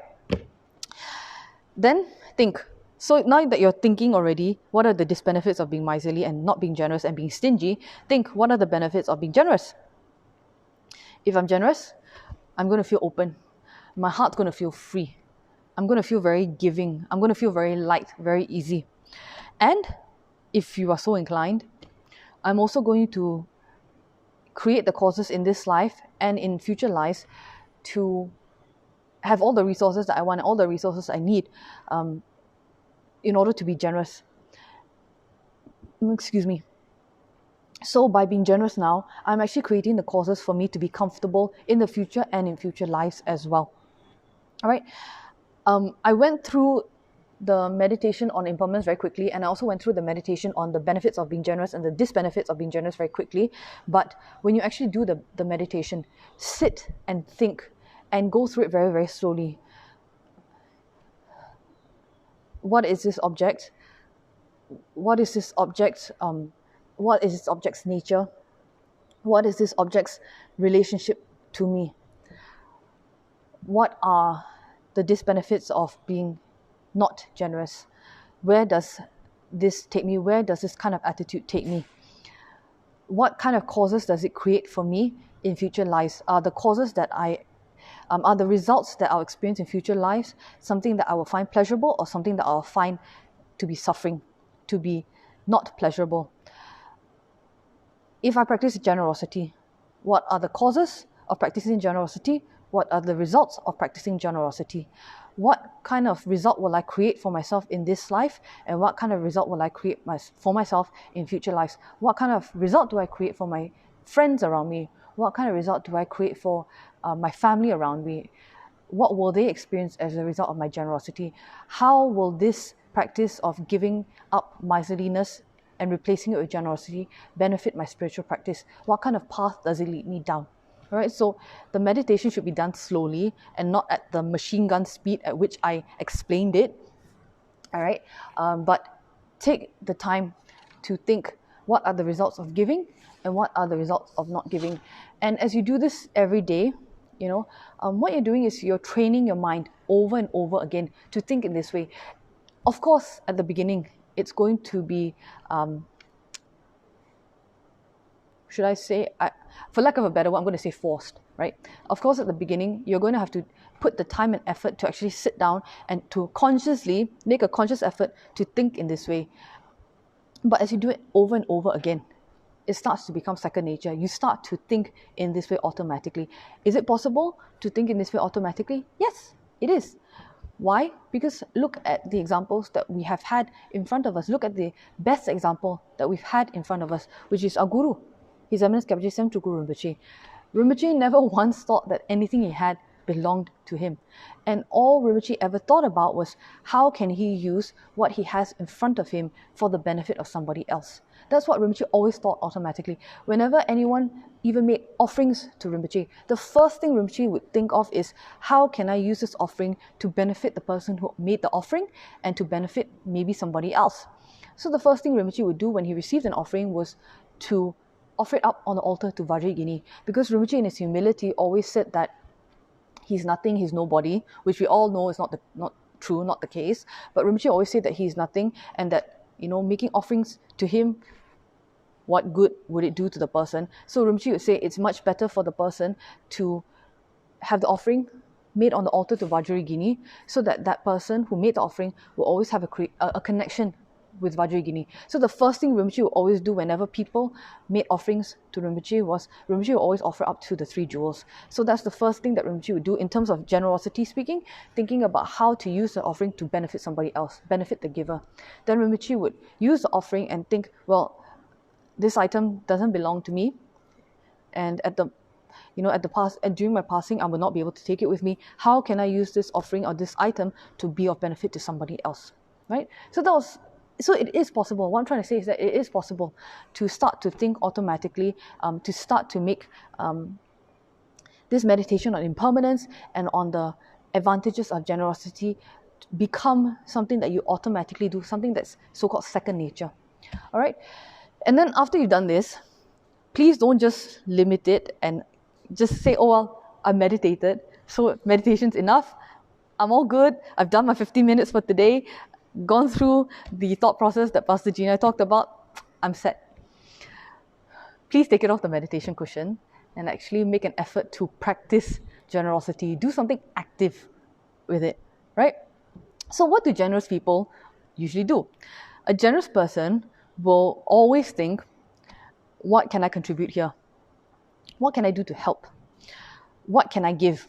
Then think. So now that you're thinking already, what are the disbenefits of being miserly and not being generous and being stingy? Think, what are the benefits of being generous? If I'm generous, I'm going to feel open. My heart's going to feel free. I'm going to feel very giving. I'm going to feel very light, very easy. And if you are so inclined, I'm also going to create the causes in this life and in future lives to have all the resources that I want, all the resources I need in order to be generous. Excuse me. So by being generous now, I'm actually creating the causes for me to be comfortable in the future and in future lives as well. All right. I went through the meditation on impermanence very quickly, and I also went through the meditation on the benefits of being generous and the disbenefits of being generous very quickly. But when you actually do the meditation, sit and think and go through it very, very slowly. What is this object? What is this object? What is this object's nature? What is this object's relationship to me? What are the disbenefits of being not generous? Where does this take me? Where does this kind of attitude take me? What kind of causes does it create for me in future lives? Are the causes that are the results that I'll experience in future lives something that I will find pleasurable, or something that I'll find to be suffering, to be not pleasurable? If I practice generosity, what are the causes of practicing generosity? What are the results of practicing generosity? What kind of result will I create for myself in this life? And what kind of result will I create for myself in future lives? What kind of result do I create for my friends around me? What kind of result do I create for my family around me? What will they experience as a result of my generosity? How will this practice of giving up miserliness and replacing it with generosity benefit my spiritual practice? What kind of path does it lead me down? All right, so the meditation should be done slowly and not at the machine gun speed at which I explained it. All right, but take the time to think, what are the results of giving and what are the results of not giving? And as you do this every day, what you're doing is you're training your mind over and over again to think in this way. Of course, at the beginning, it's going to be, should I say, for lack of a better word, I'm going to say forced, right? Of course, at the beginning, you're going to have to put the time and effort to actually sit down and to consciously make a conscious effort to think in this way. But as you do it over and over again, it starts to become second nature. You start to think in this way automatically. Is it possible to think in this way automatically? Yes, it is. Why? Because look at the examples that we have had in front of us. Look at the best example that we've had in front of us, which is our Guru, His Eminence Kapje Sem Chukwu Rinpoche. Rinpoche never once thought that anything he had belonged to him. And all Rinpoche ever thought about was how can he use what he has in front of him for the benefit of somebody else. That's what Rinpoche always thought automatically. Whenever anyone even made offerings to Rinpoche, the first thing Rinpoche would think of is, how can I use this offering to benefit the person who made the offering and to benefit maybe somebody else? So the first thing Rinpoche would do when he received an offering was to offer it up on the altar to Vajrayogini, because Rinpoche in his humility always said that he's nothing, he's nobody, which we all know is not true, not the case. But Rinpoche always said that he's nothing, and that, making offerings to him, what good would it do to the person? So Rinpoche would say it's much better for the person to have the offering made on the altar to Vajrayogini, so that that person who made the offering will always have a connection with Vajrayogini. So the first thing Rinpoche would always do whenever people made offerings to Rinpoche was Rinpoche would always offer up to the 3 jewels. So that's the first thing that Rinpoche would do in terms of generosity speaking, thinking about how to use the offering to benefit somebody else, benefit the giver. Then Rinpoche would use the offering and think, well, this item doesn't belong to me, and during my passing, I will not be able to take it with me. How can I use this offering or this item to be of benefit to somebody else, right? So it is possible. What I'm trying to say is that it is possible to start to think automatically, to start to make this meditation on impermanence and on the advantages of generosity become something that you automatically do, something that's so-called second nature. All right. And then after you've done this, please don't just limit it and just say, oh, well, I meditated, so meditation's enough. I'm all good. I've done my 15 minutes for today, gone through the thought process that Pastor Gina talked about. I'm set. Please take it off the meditation cushion and actually make an effort to practice generosity. Do something active with it, right? So what do generous people usually do? A generous person will always think, what can I contribute here? What can I do to help? What can I give?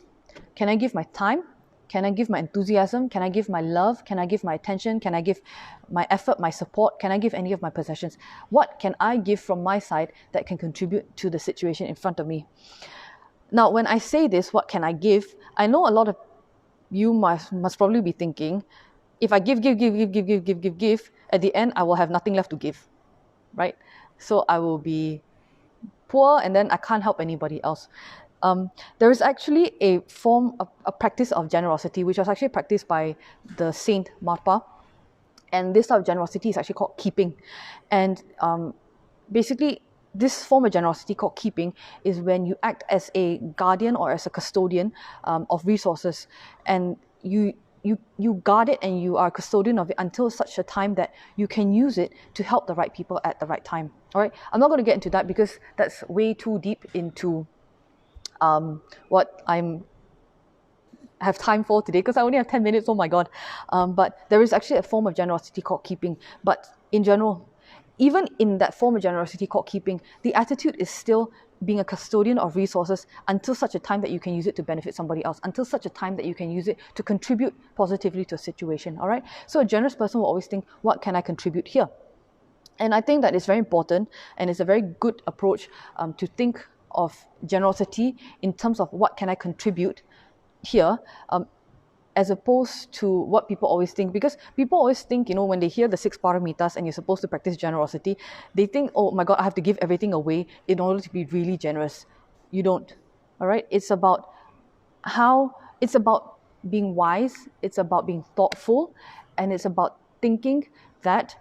Can I give my time? Can I give my enthusiasm? Can I give my love? Can I give my attention? Can I give my effort, my support? Can I give any of my possessions? What can I give from my side that can contribute to the situation in front of me? Now, when I say this, what can I give? I know a lot of you must probably be thinking, if I give, at the end, I will have nothing left to give, right? So I will be poor and then I can't help anybody else. There is actually a form of a practice of generosity, which was actually practiced by the Saint Marpa. And this type of generosity is actually called keeping. And basically, this form of generosity called keeping is when you act as a guardian or as a custodian of resources, and you guard it and you are a custodian of it until such a time that you can use it to help the right people at the right time. All right, I'm not going to get into that because that's way too deep into what I'm have time for today, because I only have 10 minutes, oh my God. But there is actually a form of generosity called keeping. But in general, even in that form of generosity called keeping, the attitude is still being a custodian of resources until such a time that you can use it to benefit somebody else, until such a time that you can use it to contribute positively to a situation, all right? So a generous person will always think, what can I contribute here? And I think that is very important, and it's a very good approach to think of generosity in terms of what can I contribute here, as opposed to what people always think. Because people always think, when they hear the 6 paramitas and you're supposed to practice generosity, they think, oh my God, I have to give everything away in order to be really generous. You don't, all right? It's about being wise, it's about being thoughtful, and it's about thinking that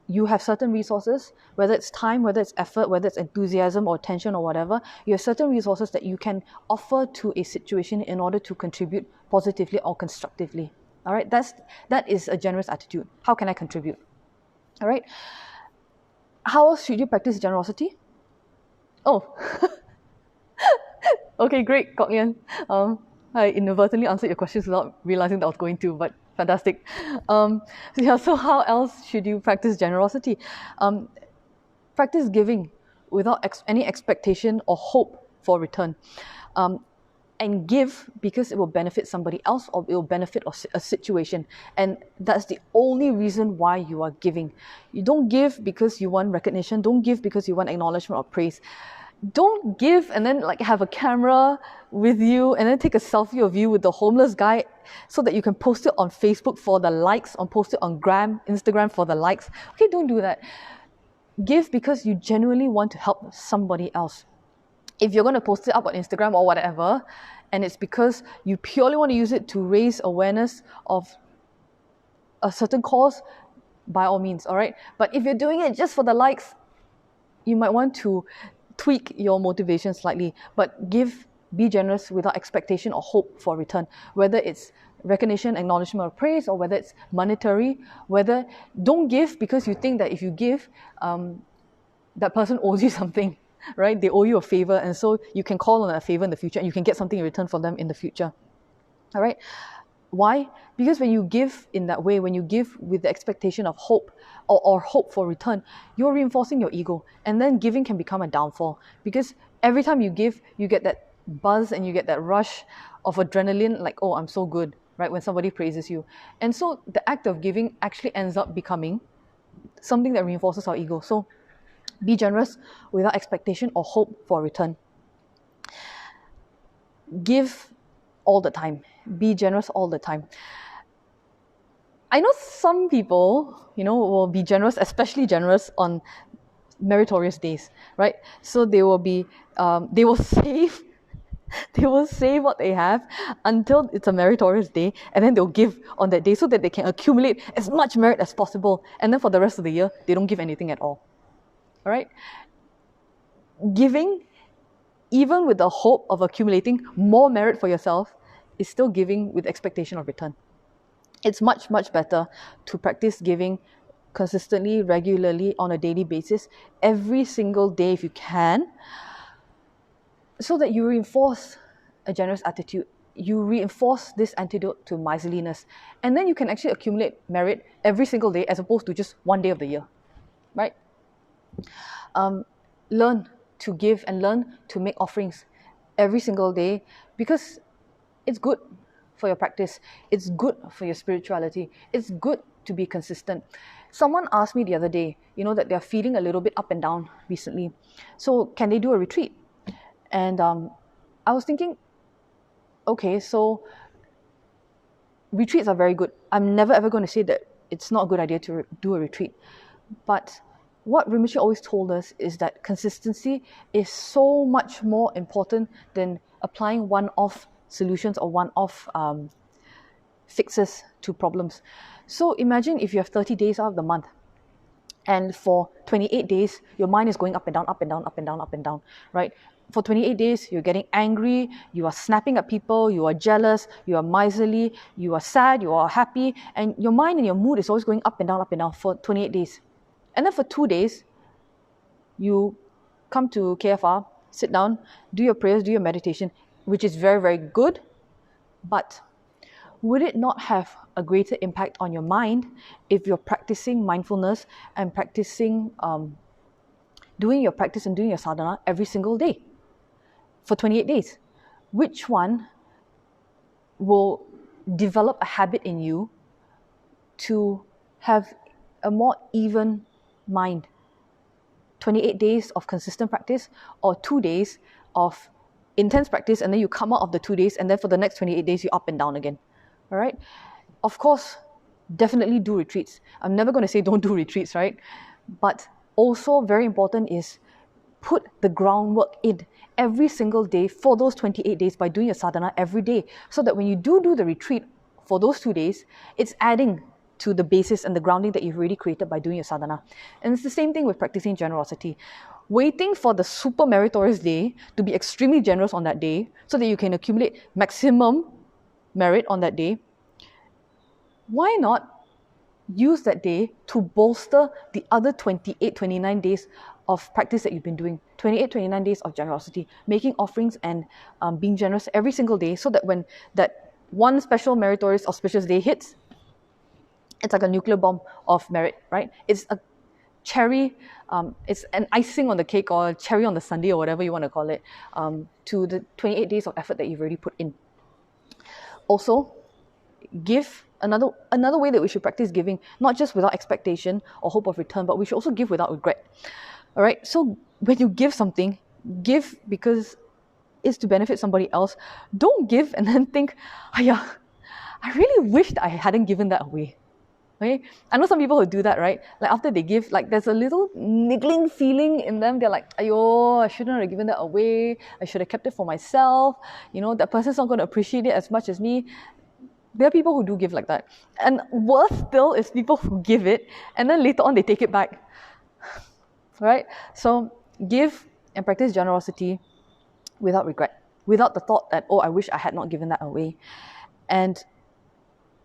you have certain resources, whether it's time, whether it's effort, whether it's enthusiasm or attention or whatever, you have certain resources that you can offer to a situation in order to contribute positively or constructively. All right, that is a generous attitude. How can I contribute? All right. How else should you practice generosity? Oh, okay, great, Kok Yen. I inadvertently answered your questions without realizing that I was going to, but fantastic. So how else should you practice generosity? Practice giving without any expectation or hope for return. And give because it will benefit somebody else or it will benefit a situation. And that's the only reason why you are giving. You don't give because you want recognition. Don't give because you want acknowledgement or praise. Don't give and then have a camera with you and then take a selfie of you with the homeless guy so that you can post it on Facebook for the likes, or post it on Instagram for the likes. Okay, don't do that. Give because you genuinely want to help somebody else. If you're going to post it up on Instagram or whatever, and it's because you purely want to use it to raise awareness of a certain cause, by all means, all right? But if you're doing it just for the likes, you might want to tweak your motivation slightly, but be generous without expectation or hope for return, whether it's recognition, acknowledgement, or praise, or whether it's monetary. Don't give because you think that if you give, that person owes you something, right? They owe you a favor, and so you can call on a favor in the future and you can get something in return from them in the future. All right? Why? Because when you give in that way, when you give with the expectation of hope or hope for return, you're reinforcing your ego. And then giving can become a downfall. Because every time you give, you get that buzz and you get that rush of adrenaline, like, oh, I'm so good, right? When somebody praises you. And so the act of giving actually ends up becoming something that reinforces our ego. So be generous without expectation or hope for return. Give all the time. Be generous all the time. I know some people, will be generous, especially generous on meritorious days, right? So they will save They will save what they have until it's a meritorious day, and then they'll give on that day so that they can accumulate as much merit as possible. And then for the rest of the year, they don't give anything at all. All right? Giving, even with the hope of accumulating more merit for yourself, is still giving with expectation of return. It's much, much better to practice giving consistently, regularly, on a daily basis, every single day if you can, so that you reinforce a generous attitude. You reinforce this antidote to miserliness. And then you can actually accumulate merit every single day as opposed to just one day of the year. Right? Learn to give and learn to make offerings every single day, because it's good for your practice. It's good for your spirituality. It's good to be consistent. Someone asked me the other day, that they're feeling a little bit up and down recently. So can they do a retreat? And I was thinking, okay, so retreats are very good. I'm never ever going to say that it's not a good idea to do a retreat. But what Rinpoche always told us is that consistency is so much more important than applying one-off solutions or one-off fixes to problems. So imagine if you have 30 days out of the month, and for 28 days, your mind is going up and down, up and down, up and down, up and down, right? For 28 days, you're getting angry, you are snapping at people, you are jealous, you are miserly, you are sad, you are happy, and your mind and your mood is always going up and down for 28 days. And then for 2 days, you come to KFR, sit down, do your prayers, do your meditation, which is very, very good. But would it not have a greater impact on your mind if you're practicing mindfulness and practicing, doing your practice and doing your sadhana every single day for 28 days? Which one will develop a habit in you to have a more even mind? 28 days of consistent practice, or 2 days of intense practice, and then you come out of the 2 days, and then for the next 28 days, you're up and down again. All right? Of course, definitely do retreats. I'm never going to say don't do retreats, right? But also very important is put the groundwork in every single day for those 28 days by doing your sadhana every day, so that when you do the retreat for those 2 days, it's adding to the basis and the grounding that you've already created by doing your sadhana. And it's the same thing with practicing generosity. Waiting for the super meritorious day to be extremely generous on that day so that you can accumulate maximum merit on that day. Why not use that day to bolster the other 28, 29 days of practice that you've been doing? 28, 29 days of generosity, making offerings and being generous every single day, so that when that one special meritorious auspicious day hits, it's like a nuclear bomb of merit, right? It's a cherry, it's an icing on the cake, or a cherry on the sundae, or whatever you want to call it, to the 28 days of effort that you've already put in. Also, give. Another way that we should practice giving, not just without expectation or hope of return, but we should also give without regret. All right? So when you give something, give because it's to benefit somebody else. Don't give and then think, I really wished I hadn't given that away. Okay? I know some people who do that, right? Like after they give, like there's a little niggling feeling in them. They're like, I shouldn't have given that away. I should have kept it for myself. That person's not going to appreciate it as much as me. There are people who do give like that. And worse still is people who give it and then later on they take it back. Right? So give and practice generosity without regret, without the thought that, I wish I had not given that away. And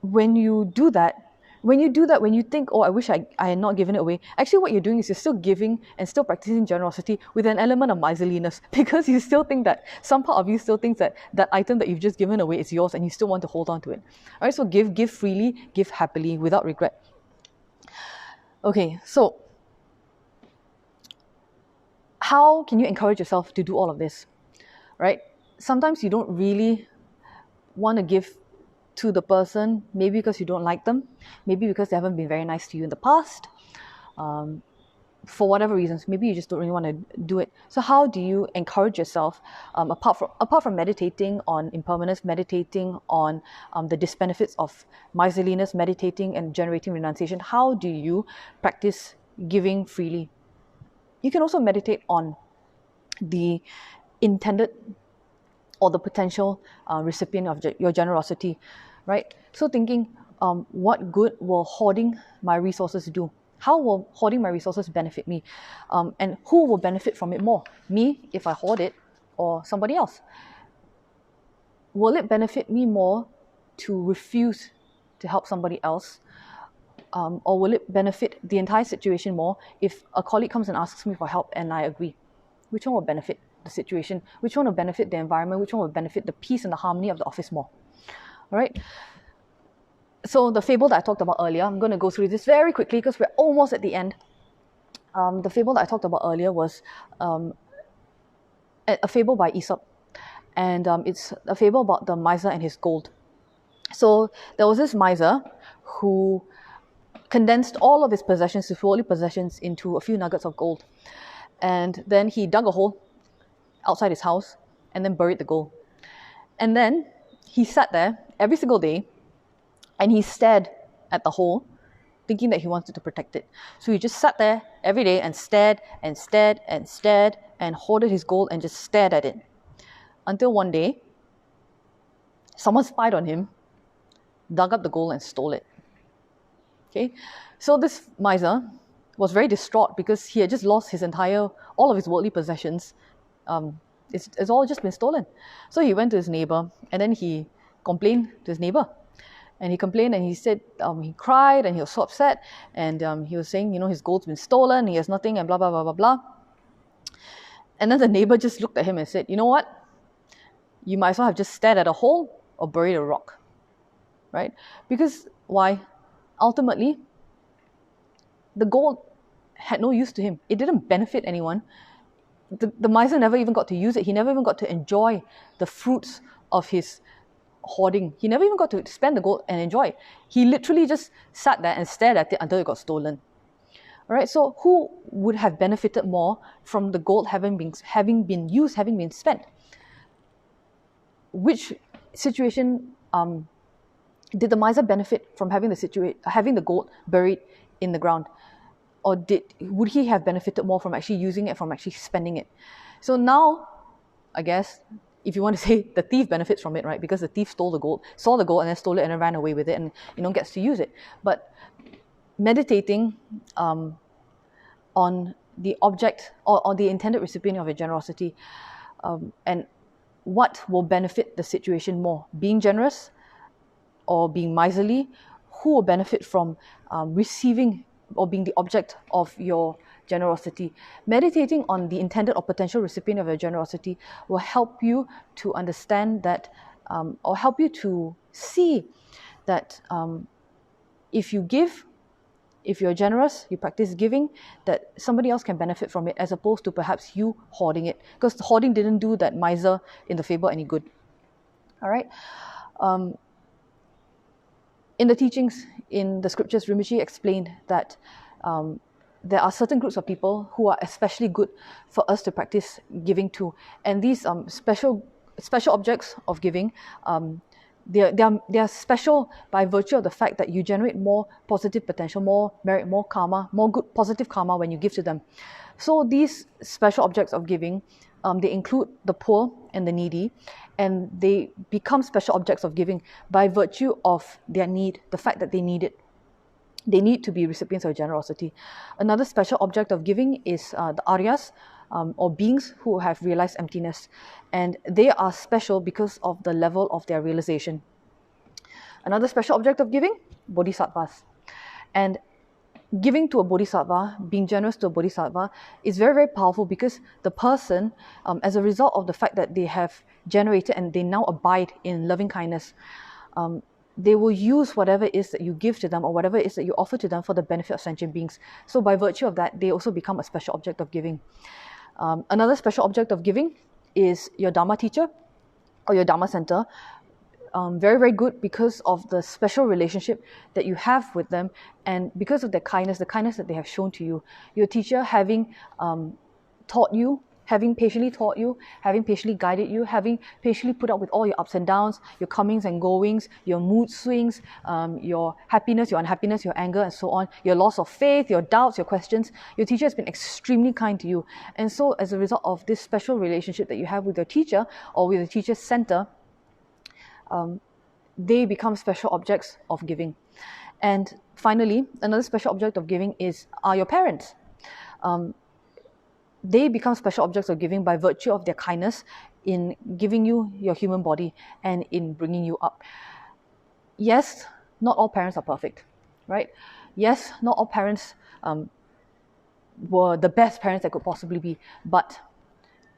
when you do that, when you think, I wish I had not given it away, actually what you're doing is you're still giving and still practicing generosity with an element of miserliness, because you still think that, some part of you still thinks that that item that you've just given away is yours and you still want to hold on to it. All right, so give freely, give happily, without regret. Okay, so how can you encourage yourself to do all of this, right? Sometimes you don't really want to give to the person, maybe because you don't like them, maybe because they haven't been very nice to you in the past, for whatever reasons, maybe you just don't really want to do it. So how do you encourage yourself, apart from meditating on impermanence, meditating on the disbenefits of miserliness, meditating and generating renunciation, how do you practice giving freely? You can also meditate on the intended or the potential recipient of your generosity, right? So thinking, what good will hoarding my resources do? How will hoarding my resources benefit me? And who will benefit from it more? Me, if I hoard it, or somebody else? Will it benefit me more to refuse to help somebody else? Or will it benefit the entire situation more if a colleague comes and asks me for help and I agree? Which one will benefit the situation? Which one will benefit the environment? Which one will benefit the peace and the harmony of the office more? All right. So the fable that I talked about earlier, I'm going to go through this very quickly because we're almost at the end. The fable that I talked about earlier was a fable by Aesop. And it's a fable about the miser and his gold. So there was this miser who condensed all of his possessions, his worldly possessions, into a few nuggets of gold. And then he dug a hole outside his house and then buried the gold. And then he sat there every single day and he stared at the hole, thinking that he wanted to protect it. So he just sat there every day and stared and stared and stared and hoarded his gold and just stared at it. Until one day, someone spied on him, dug up the gold and stole it. Okay, so this miser was very distraught because he had just lost all of his worldly possessions. It's all just been stolen. So he went to his neighbor and then he complained to his neighbor. And he complained and he said, he cried and he was so upset. And he was saying, his gold's been stolen, he has nothing and blah, blah, blah, blah, blah. And then the neighbor just looked at him and said, you know what? You might as well have just stared at a hole or buried a rock, right? Because why? Ultimately, the gold had no use to him. It didn't benefit anyone. The miser never even got to use it. He never even got to enjoy the fruits of his hoarding. He never even got to spend the gold and enjoy it. He literally just sat there and stared at it until it got stolen. All right, so who would have benefited more from the gold having been used, having been spent? Which situation did the miser benefit from having the gold buried in the ground? Or would he have benefited more from actually using it, from actually spending it? So now, I guess, if you want to say the thief benefits from it, right? Because the thief saw the gold and then stole it and then ran away with it and gets to use it. But meditating on the object or on the intended recipient of your generosity and what will benefit the situation more, being generous or being miserly? Who will benefit from receiving or being the object of your generosity? Meditating on the intended or potential recipient of your generosity will help you to understand that, or help you to see that if you give, if you're generous, you practice giving, that somebody else can benefit from it as opposed to perhaps you hoarding it. Because the hoarding didn't do that miser in the fable any good. All right. In the teachings, in the scriptures, Rinpoche explained that there are certain groups of people who are especially good for us to practice giving to. And these special objects of giving, they are special by virtue of the fact that you generate more positive potential, more merit, more karma, more good positive karma when you give to them. So these special objects of giving, they include the poor and the needy, and they become special objects of giving by virtue of their need, the fact that they need it. They need to be recipients of generosity. Another special object of giving is the Aryas, or beings who have realized emptiness, and they are special because of the level of their realization. Another special object of giving, bodhisattvas. And giving to a bodhisattva, being generous to a bodhisattva, is very, very powerful because the person, as a result of the fact that they have generated and they now abide in loving kindness, they will use whatever it is that you give to them or whatever it is that you offer to them for the benefit of sentient beings. So by virtue of that, they also become a special object of giving. Another special object of giving is your Dharma teacher or your Dharma center. Very, very good because of the special relationship that you have with them and because of their kindness, the kindness that they have shown to you. Your teacher having taught you, having patiently taught you, having patiently guided you, having patiently put up with all your ups and downs, your comings and goings, your mood swings, your happiness, your unhappiness, your anger, and so on, your loss of faith, your doubts, your questions. Your teacher has been extremely kind to you. And so as a result of this special relationship that you have with your teacher or with the teacher's center, they become special objects of giving. And finally, another special object of giving are your parents. They become special objects of giving by virtue of their kindness in giving you your human body and in bringing you up. Yes, not all parents are perfect, right? Yes, not all parents were the best parents that could possibly be, but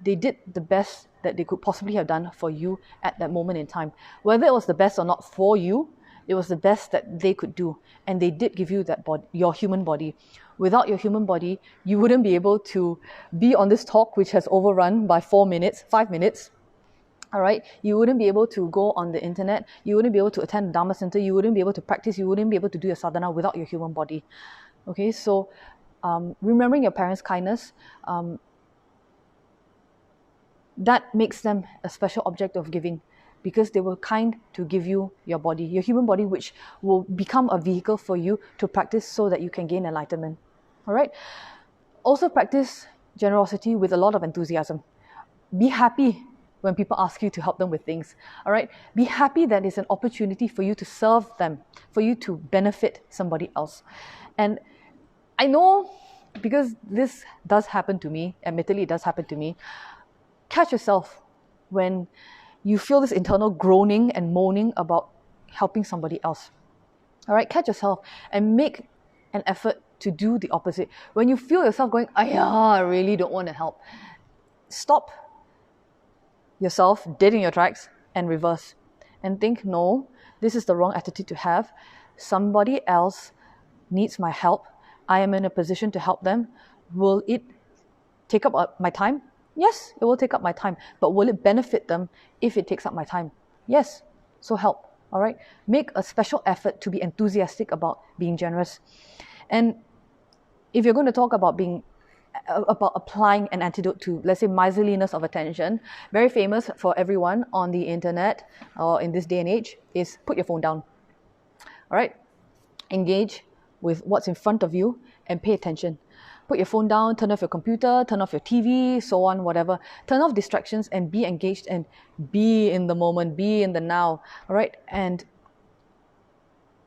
they did the best that they could possibly have done for you at that moment in time. Whether it was the best or not for you, it was the best that they could do, and they did give you that body, your human body. Without your human body, you wouldn't be able to be on this talk, which has overrun by 5 minutes. All right, you wouldn't be able to go on the internet. You wouldn't be able to attend the Dharma Center. You wouldn't be able to practice. You wouldn't be able to do your sadhana without your human body. Okay, so remembering your parents' kindness, that makes them a special object of giving, because they were kind to give you your body, your human body, which will become a vehicle for you to practice so that you can gain enlightenment. All right. Also practice generosity with a lot of enthusiasm. Be happy when people ask you to help them with things. All right. Be happy that it's an opportunity for you to serve them, for you to benefit somebody else. And I know, because this does happen to me, admittedly it does happen to me, catch yourself when you feel this internal groaning and moaning about helping somebody else. All right, catch yourself and make an effort to do the opposite. When you feel yourself going, I really don't want to help, stop yourself dead in your tracks and reverse and think, no, this is the wrong attitude to have. Somebody else needs my help. I am in a position to help them. Will it take up my time? Yes, it will take up my time, but will it benefit them if it takes up my time? Yes, so help, all right? Make a special effort to be enthusiastic about being generous. And if you're going to talk about applying an antidote to, let's say, miserliness of attention, very famous for everyone on the internet or in this day and age, is put your phone down, all right? Engage with what's in front of you and pay attention. Put your phone down, turn off your computer, turn off your TV, so on, whatever. Turn off distractions and be engaged and be in the moment, be in the now, all right? And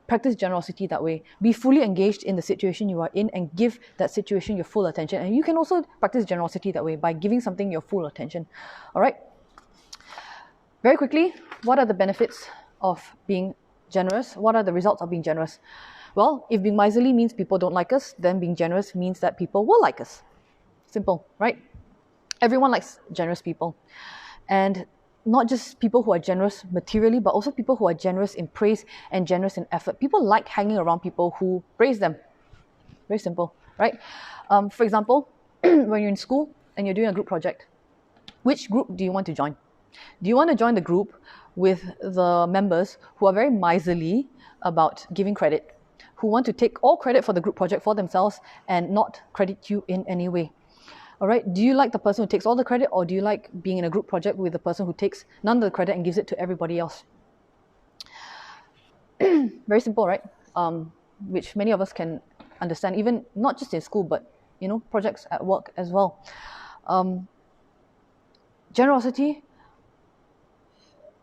practice generosity that way. Be fully engaged in the situation you are in and give that situation your full attention. And you can also practice generosity that way by giving something your full attention, all right? Very quickly, what are the benefits of being generous? What are the results of being generous? Well, if being miserly means people don't like us, then being generous means that people will like us. Simple, right? Everyone likes generous people. And not just people who are generous materially, but also people who are generous in praise and generous in effort. People like hanging around people who praise them. Very simple, right? For example, when you're in school and you're doing a group project, which group do you want to join? Do you want to join the group with the members who are very miserly about giving credit, who want to take all credit for the group project for themselves and not credit you in any way? All right. Do you like the person who takes all the credit, or do you like being in a group project with the person who takes none of the credit and gives it to everybody else? Very simple, right? Which many of us can understand, even not just in school, but projects at work as well. Generosity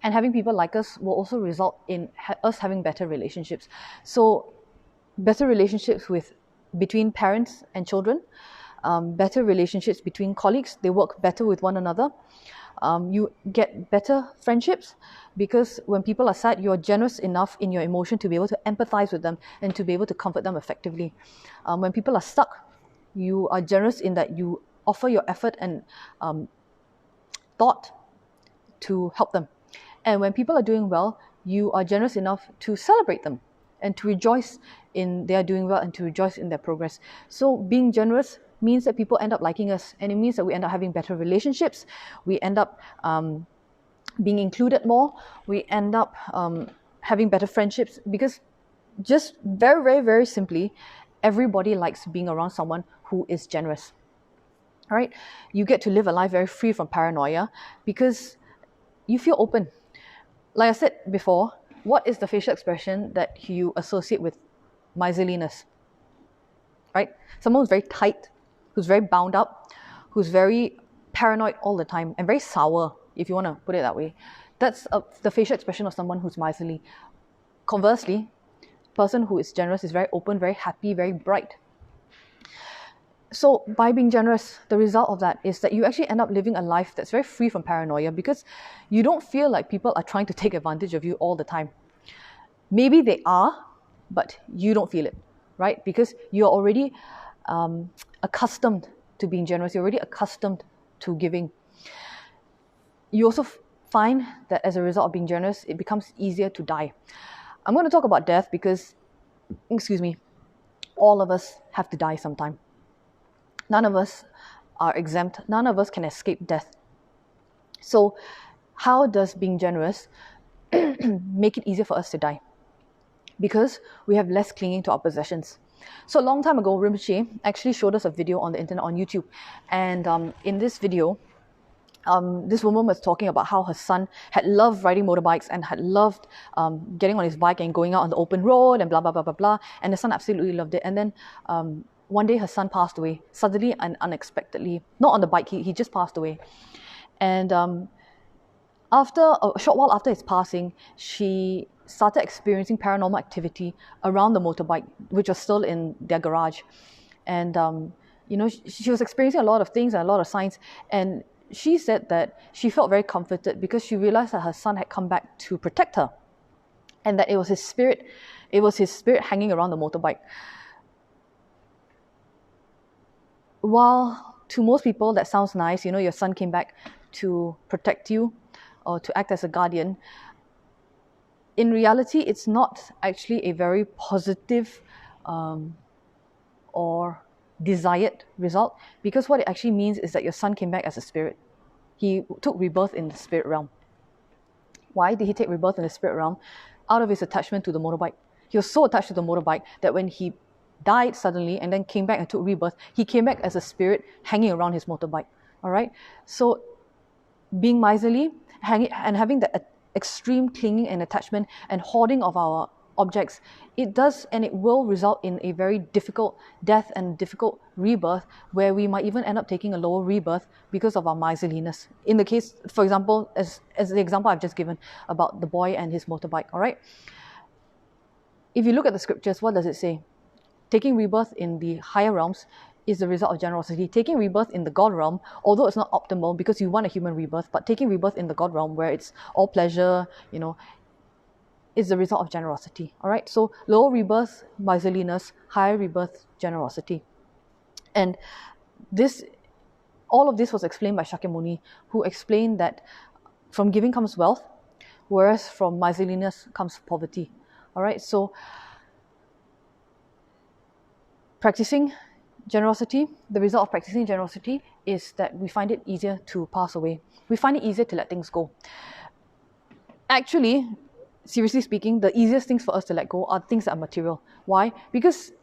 and having people like us will also result in us having better relationships. So, better relationships between parents and children. Better relationships between colleagues. They work better with one another. You get better friendships because when people are sad, you're generous enough in your emotion to be able to empathize with them and to be able to comfort them effectively. When people are stuck, you are generous in that you offer your effort and thought to help them. And when people are doing well, you are generous enough to celebrate them and to rejoice in their doing well and to rejoice in their progress. So being generous means that people end up liking us, and it means that we end up having better relationships. We end up being included more. We end up having better friendships, because just very, very, very simply, everybody likes being around someone who is generous. All right, you get to live a life very free from paranoia because you feel open. Like I said before, what is the facial expression that you associate with miserliness? Right? Someone who's very tight, who's very bound up, who's very paranoid all the time, and very sour, if you want to put it that way. That's the facial expression of someone who's miserly. Conversely, a person who is generous is very open, very happy, very bright. So by being generous, the result of that is that you actually end up living a life that's very free from paranoia because you don't feel like people are trying to take advantage of you all the time. Maybe they are, but you don't feel it, right? Because you're already accustomed to being generous. You're already accustomed to giving. You also find that as a result of being generous, it becomes easier to die. I'm going to talk about death because, all of us have to die sometime. None of us are exempt. None of us can escape death. So how does being generous make it easier for us to die? Because we have less clinging to our possessions. So a long time ago, Rinpoche actually showed us a video on the internet, on YouTube. And in this video, this woman was talking about how her son had loved riding motorbikes and had loved getting on his bike and going out on the open road and blah, blah, blah, blah, blah. And the son absolutely loved it. And then one day her son passed away, suddenly and unexpectedly. Not on the bike, he just passed away. And after a short while after his passing, she started experiencing paranormal activity around the motorbike, which was still in their garage. And, she was experiencing a lot of things and a lot of signs. And she said that she felt very comforted because she realized that her son had come back to protect her and that it was his spirit hanging around the motorbike. While to most people that sounds nice, your son came back to protect you or to act as a guardian, in reality, it's not actually a very positive or desired result, because what it actually means is that your son came back as a spirit. He took rebirth in the spirit realm. Why did he take rebirth in the spirit realm? Out of his attachment to the motorbike. He was so attached to the motorbike that when he died suddenly and then came back and took rebirth, he came back as a spirit hanging around his motorbike. All right? So being miserly and having that extreme clinging and attachment and hoarding of our objects, it does and it will result in a very difficult death and difficult rebirth, where we might even end up taking a lower rebirth because of our miserliness. In the case, for example, as the example I've just given about the boy and his motorbike, all right? If you look at the scriptures, what does it say? Taking rebirth in the higher realms is the result of generosity. Taking rebirth in the God realm, although it's not optimal because you want a human rebirth, but taking rebirth in the God realm where it's all pleasure, is the result of generosity. All right, so lower rebirth, miserliness; higher rebirth, generosity. And all of this was explained by Shakyamuni, who explained that from giving comes wealth, whereas from miserliness comes poverty. All right, so practicing generosity, the result of practicing generosity is that we find it easier to pass away. We find it easier to let things go. Actually, seriously speaking, the easiest things for us to let go are things that are material. Why? Because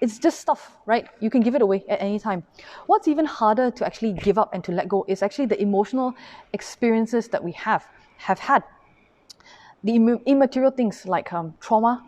it's just stuff, right? You can give it away at any time. What's even harder to actually give up and to let go is actually the emotional experiences that we have had. The immaterial things like trauma,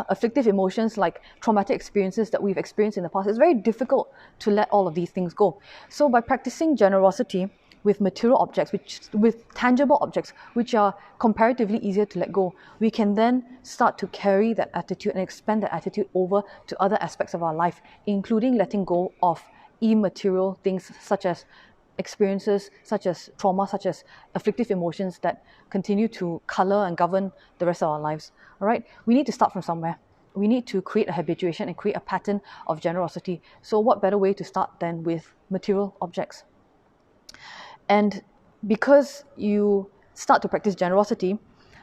afflictive emotions like traumatic experiences that we've experienced in the past. It's very difficult to let all of these things go. So by practicing generosity with material objects, with tangible objects, which are comparatively easier to let go, we can then start to carry that attitude and expand that attitude over to other aspects of our life, including letting go of immaterial things such as experiences, such as trauma, such as afflictive emotions that continue to color and govern the rest of our lives. All right, we need to start from somewhere. We need to create a habituation and create a pattern of generosity. So what better way to start than with material objects? And because you start to practice generosity,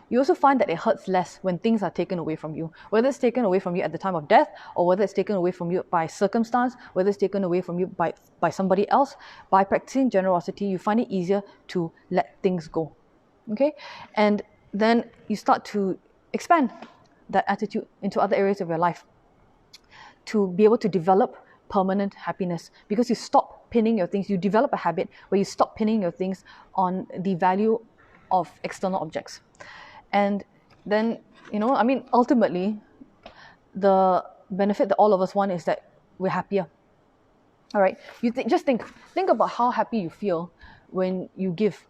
you also find that it hurts less when things are taken away from you. Whether it's taken away from you at the time of death, or whether it's taken away from you by circumstance, whether it's taken away from you by somebody else, by practicing generosity, you find it easier to let things go. Okay? And then you start to expand that attitude into other areas of your life. to be able to develop permanent happiness, because you stop pinning your things. You develop a habit where you stop pinning your things on the value of external objects. And then, ultimately, the benefit that all of us want is that we're happier. All right, just think about how happy you feel when you give.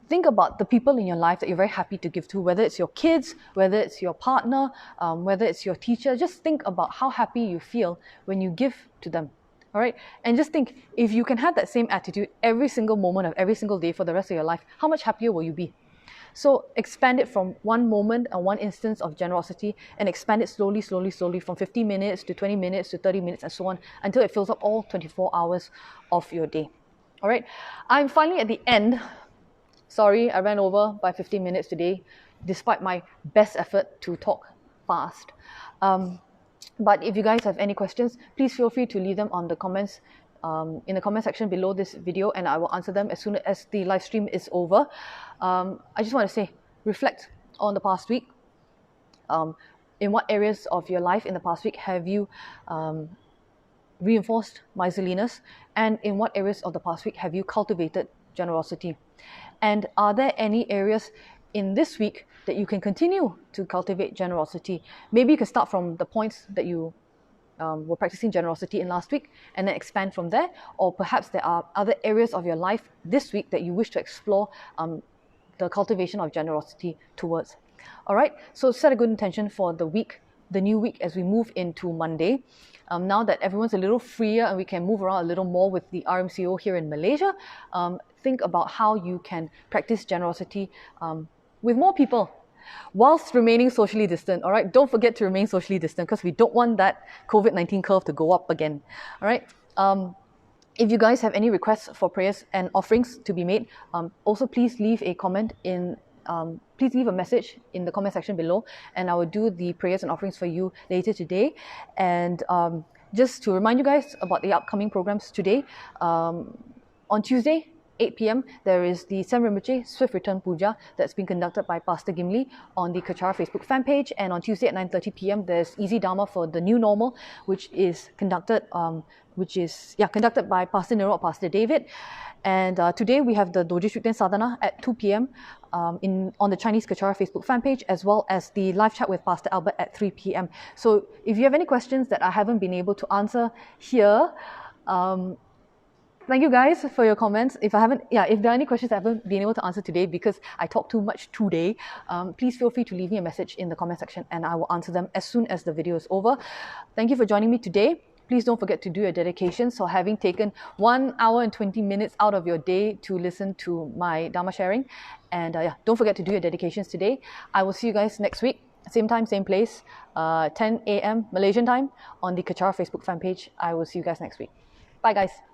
Think about the people in your life that you're very happy to give to, whether it's your kids, whether it's your partner, whether it's your teacher. Just think about how happy you feel when you give to them. All right, and just think, if you can have that same attitude every single moment of every single day for the rest of your life, how much happier will you be? So expand it from one moment and one instance of generosity, and expand it slowly from 50 minutes to 20 minutes to 30 minutes and so on, until it fills up all 24 hours of your day. All right, I'm finally at the end. Sorry, I ran over by 15 minutes today, despite my best effort to talk fast. But if you guys have any questions, please feel free to leave them on the comments, in the comment section below this video, and I will answer them as soon as the live stream is over. I just want to say, reflect on the past week. In what areas of your life in the past week have you reinforced miserliness, and in what areas of the past week have you cultivated generosity? And are there any areas in this week that you can continue to cultivate generosity? Maybe you can start from the points that you were practicing generosity in last week, and then expand from there. Or perhaps there are other areas of your life this week that you wish to explore the cultivation of generosity towards. All right, so set a good intention for the week, the new week, as we move into Monday. Now that everyone's a little freer and we can move around a little more with the RMCO here in Malaysia, think about how you can practice generosity with more people whilst remaining socially distant. All right, don't forget to remain socially distant, because we don't want that COVID-19 curve to go up again. All right. If you guys have any requests for prayers and offerings to be made, also please leave a comment please leave a message in the comment section below, and I will do the prayers and offerings for you later today. And just to remind you guys about the upcoming programs today, on Tuesday, 8 p.m, there is the Sem Rinpoche Swift Return Puja that's being conducted by Pastor Gimli on the Kechara Facebook fan page. And on Tuesday at 9:30 p.m, there's Easy Dharma for the New Normal, which is conducted by Pastor Nero or Pastor David. And today we have the Doji Shukden Sadhana at 2 p.m. On the Chinese Kechara Facebook fan page, as well as the live chat with Pastor Albert at 3 p.m. So if you have any questions that I haven't been able to answer here, thank you guys for your comments. If there are any questions I haven't been able to answer today because I talked too much today, please feel free to leave me a message in the comment section, and I will answer them as soon as the video is over. Thank you for joining me today. Please don't forget to do your dedication. So having taken 1 hour and 20 minutes out of your day to listen to my Dharma sharing. And don't forget to do your dedications today. I will see you guys next week. Same time, same place, 10 a.m. Malaysian time on the Kechara Facebook fan page. I will see you guys next week. Bye guys.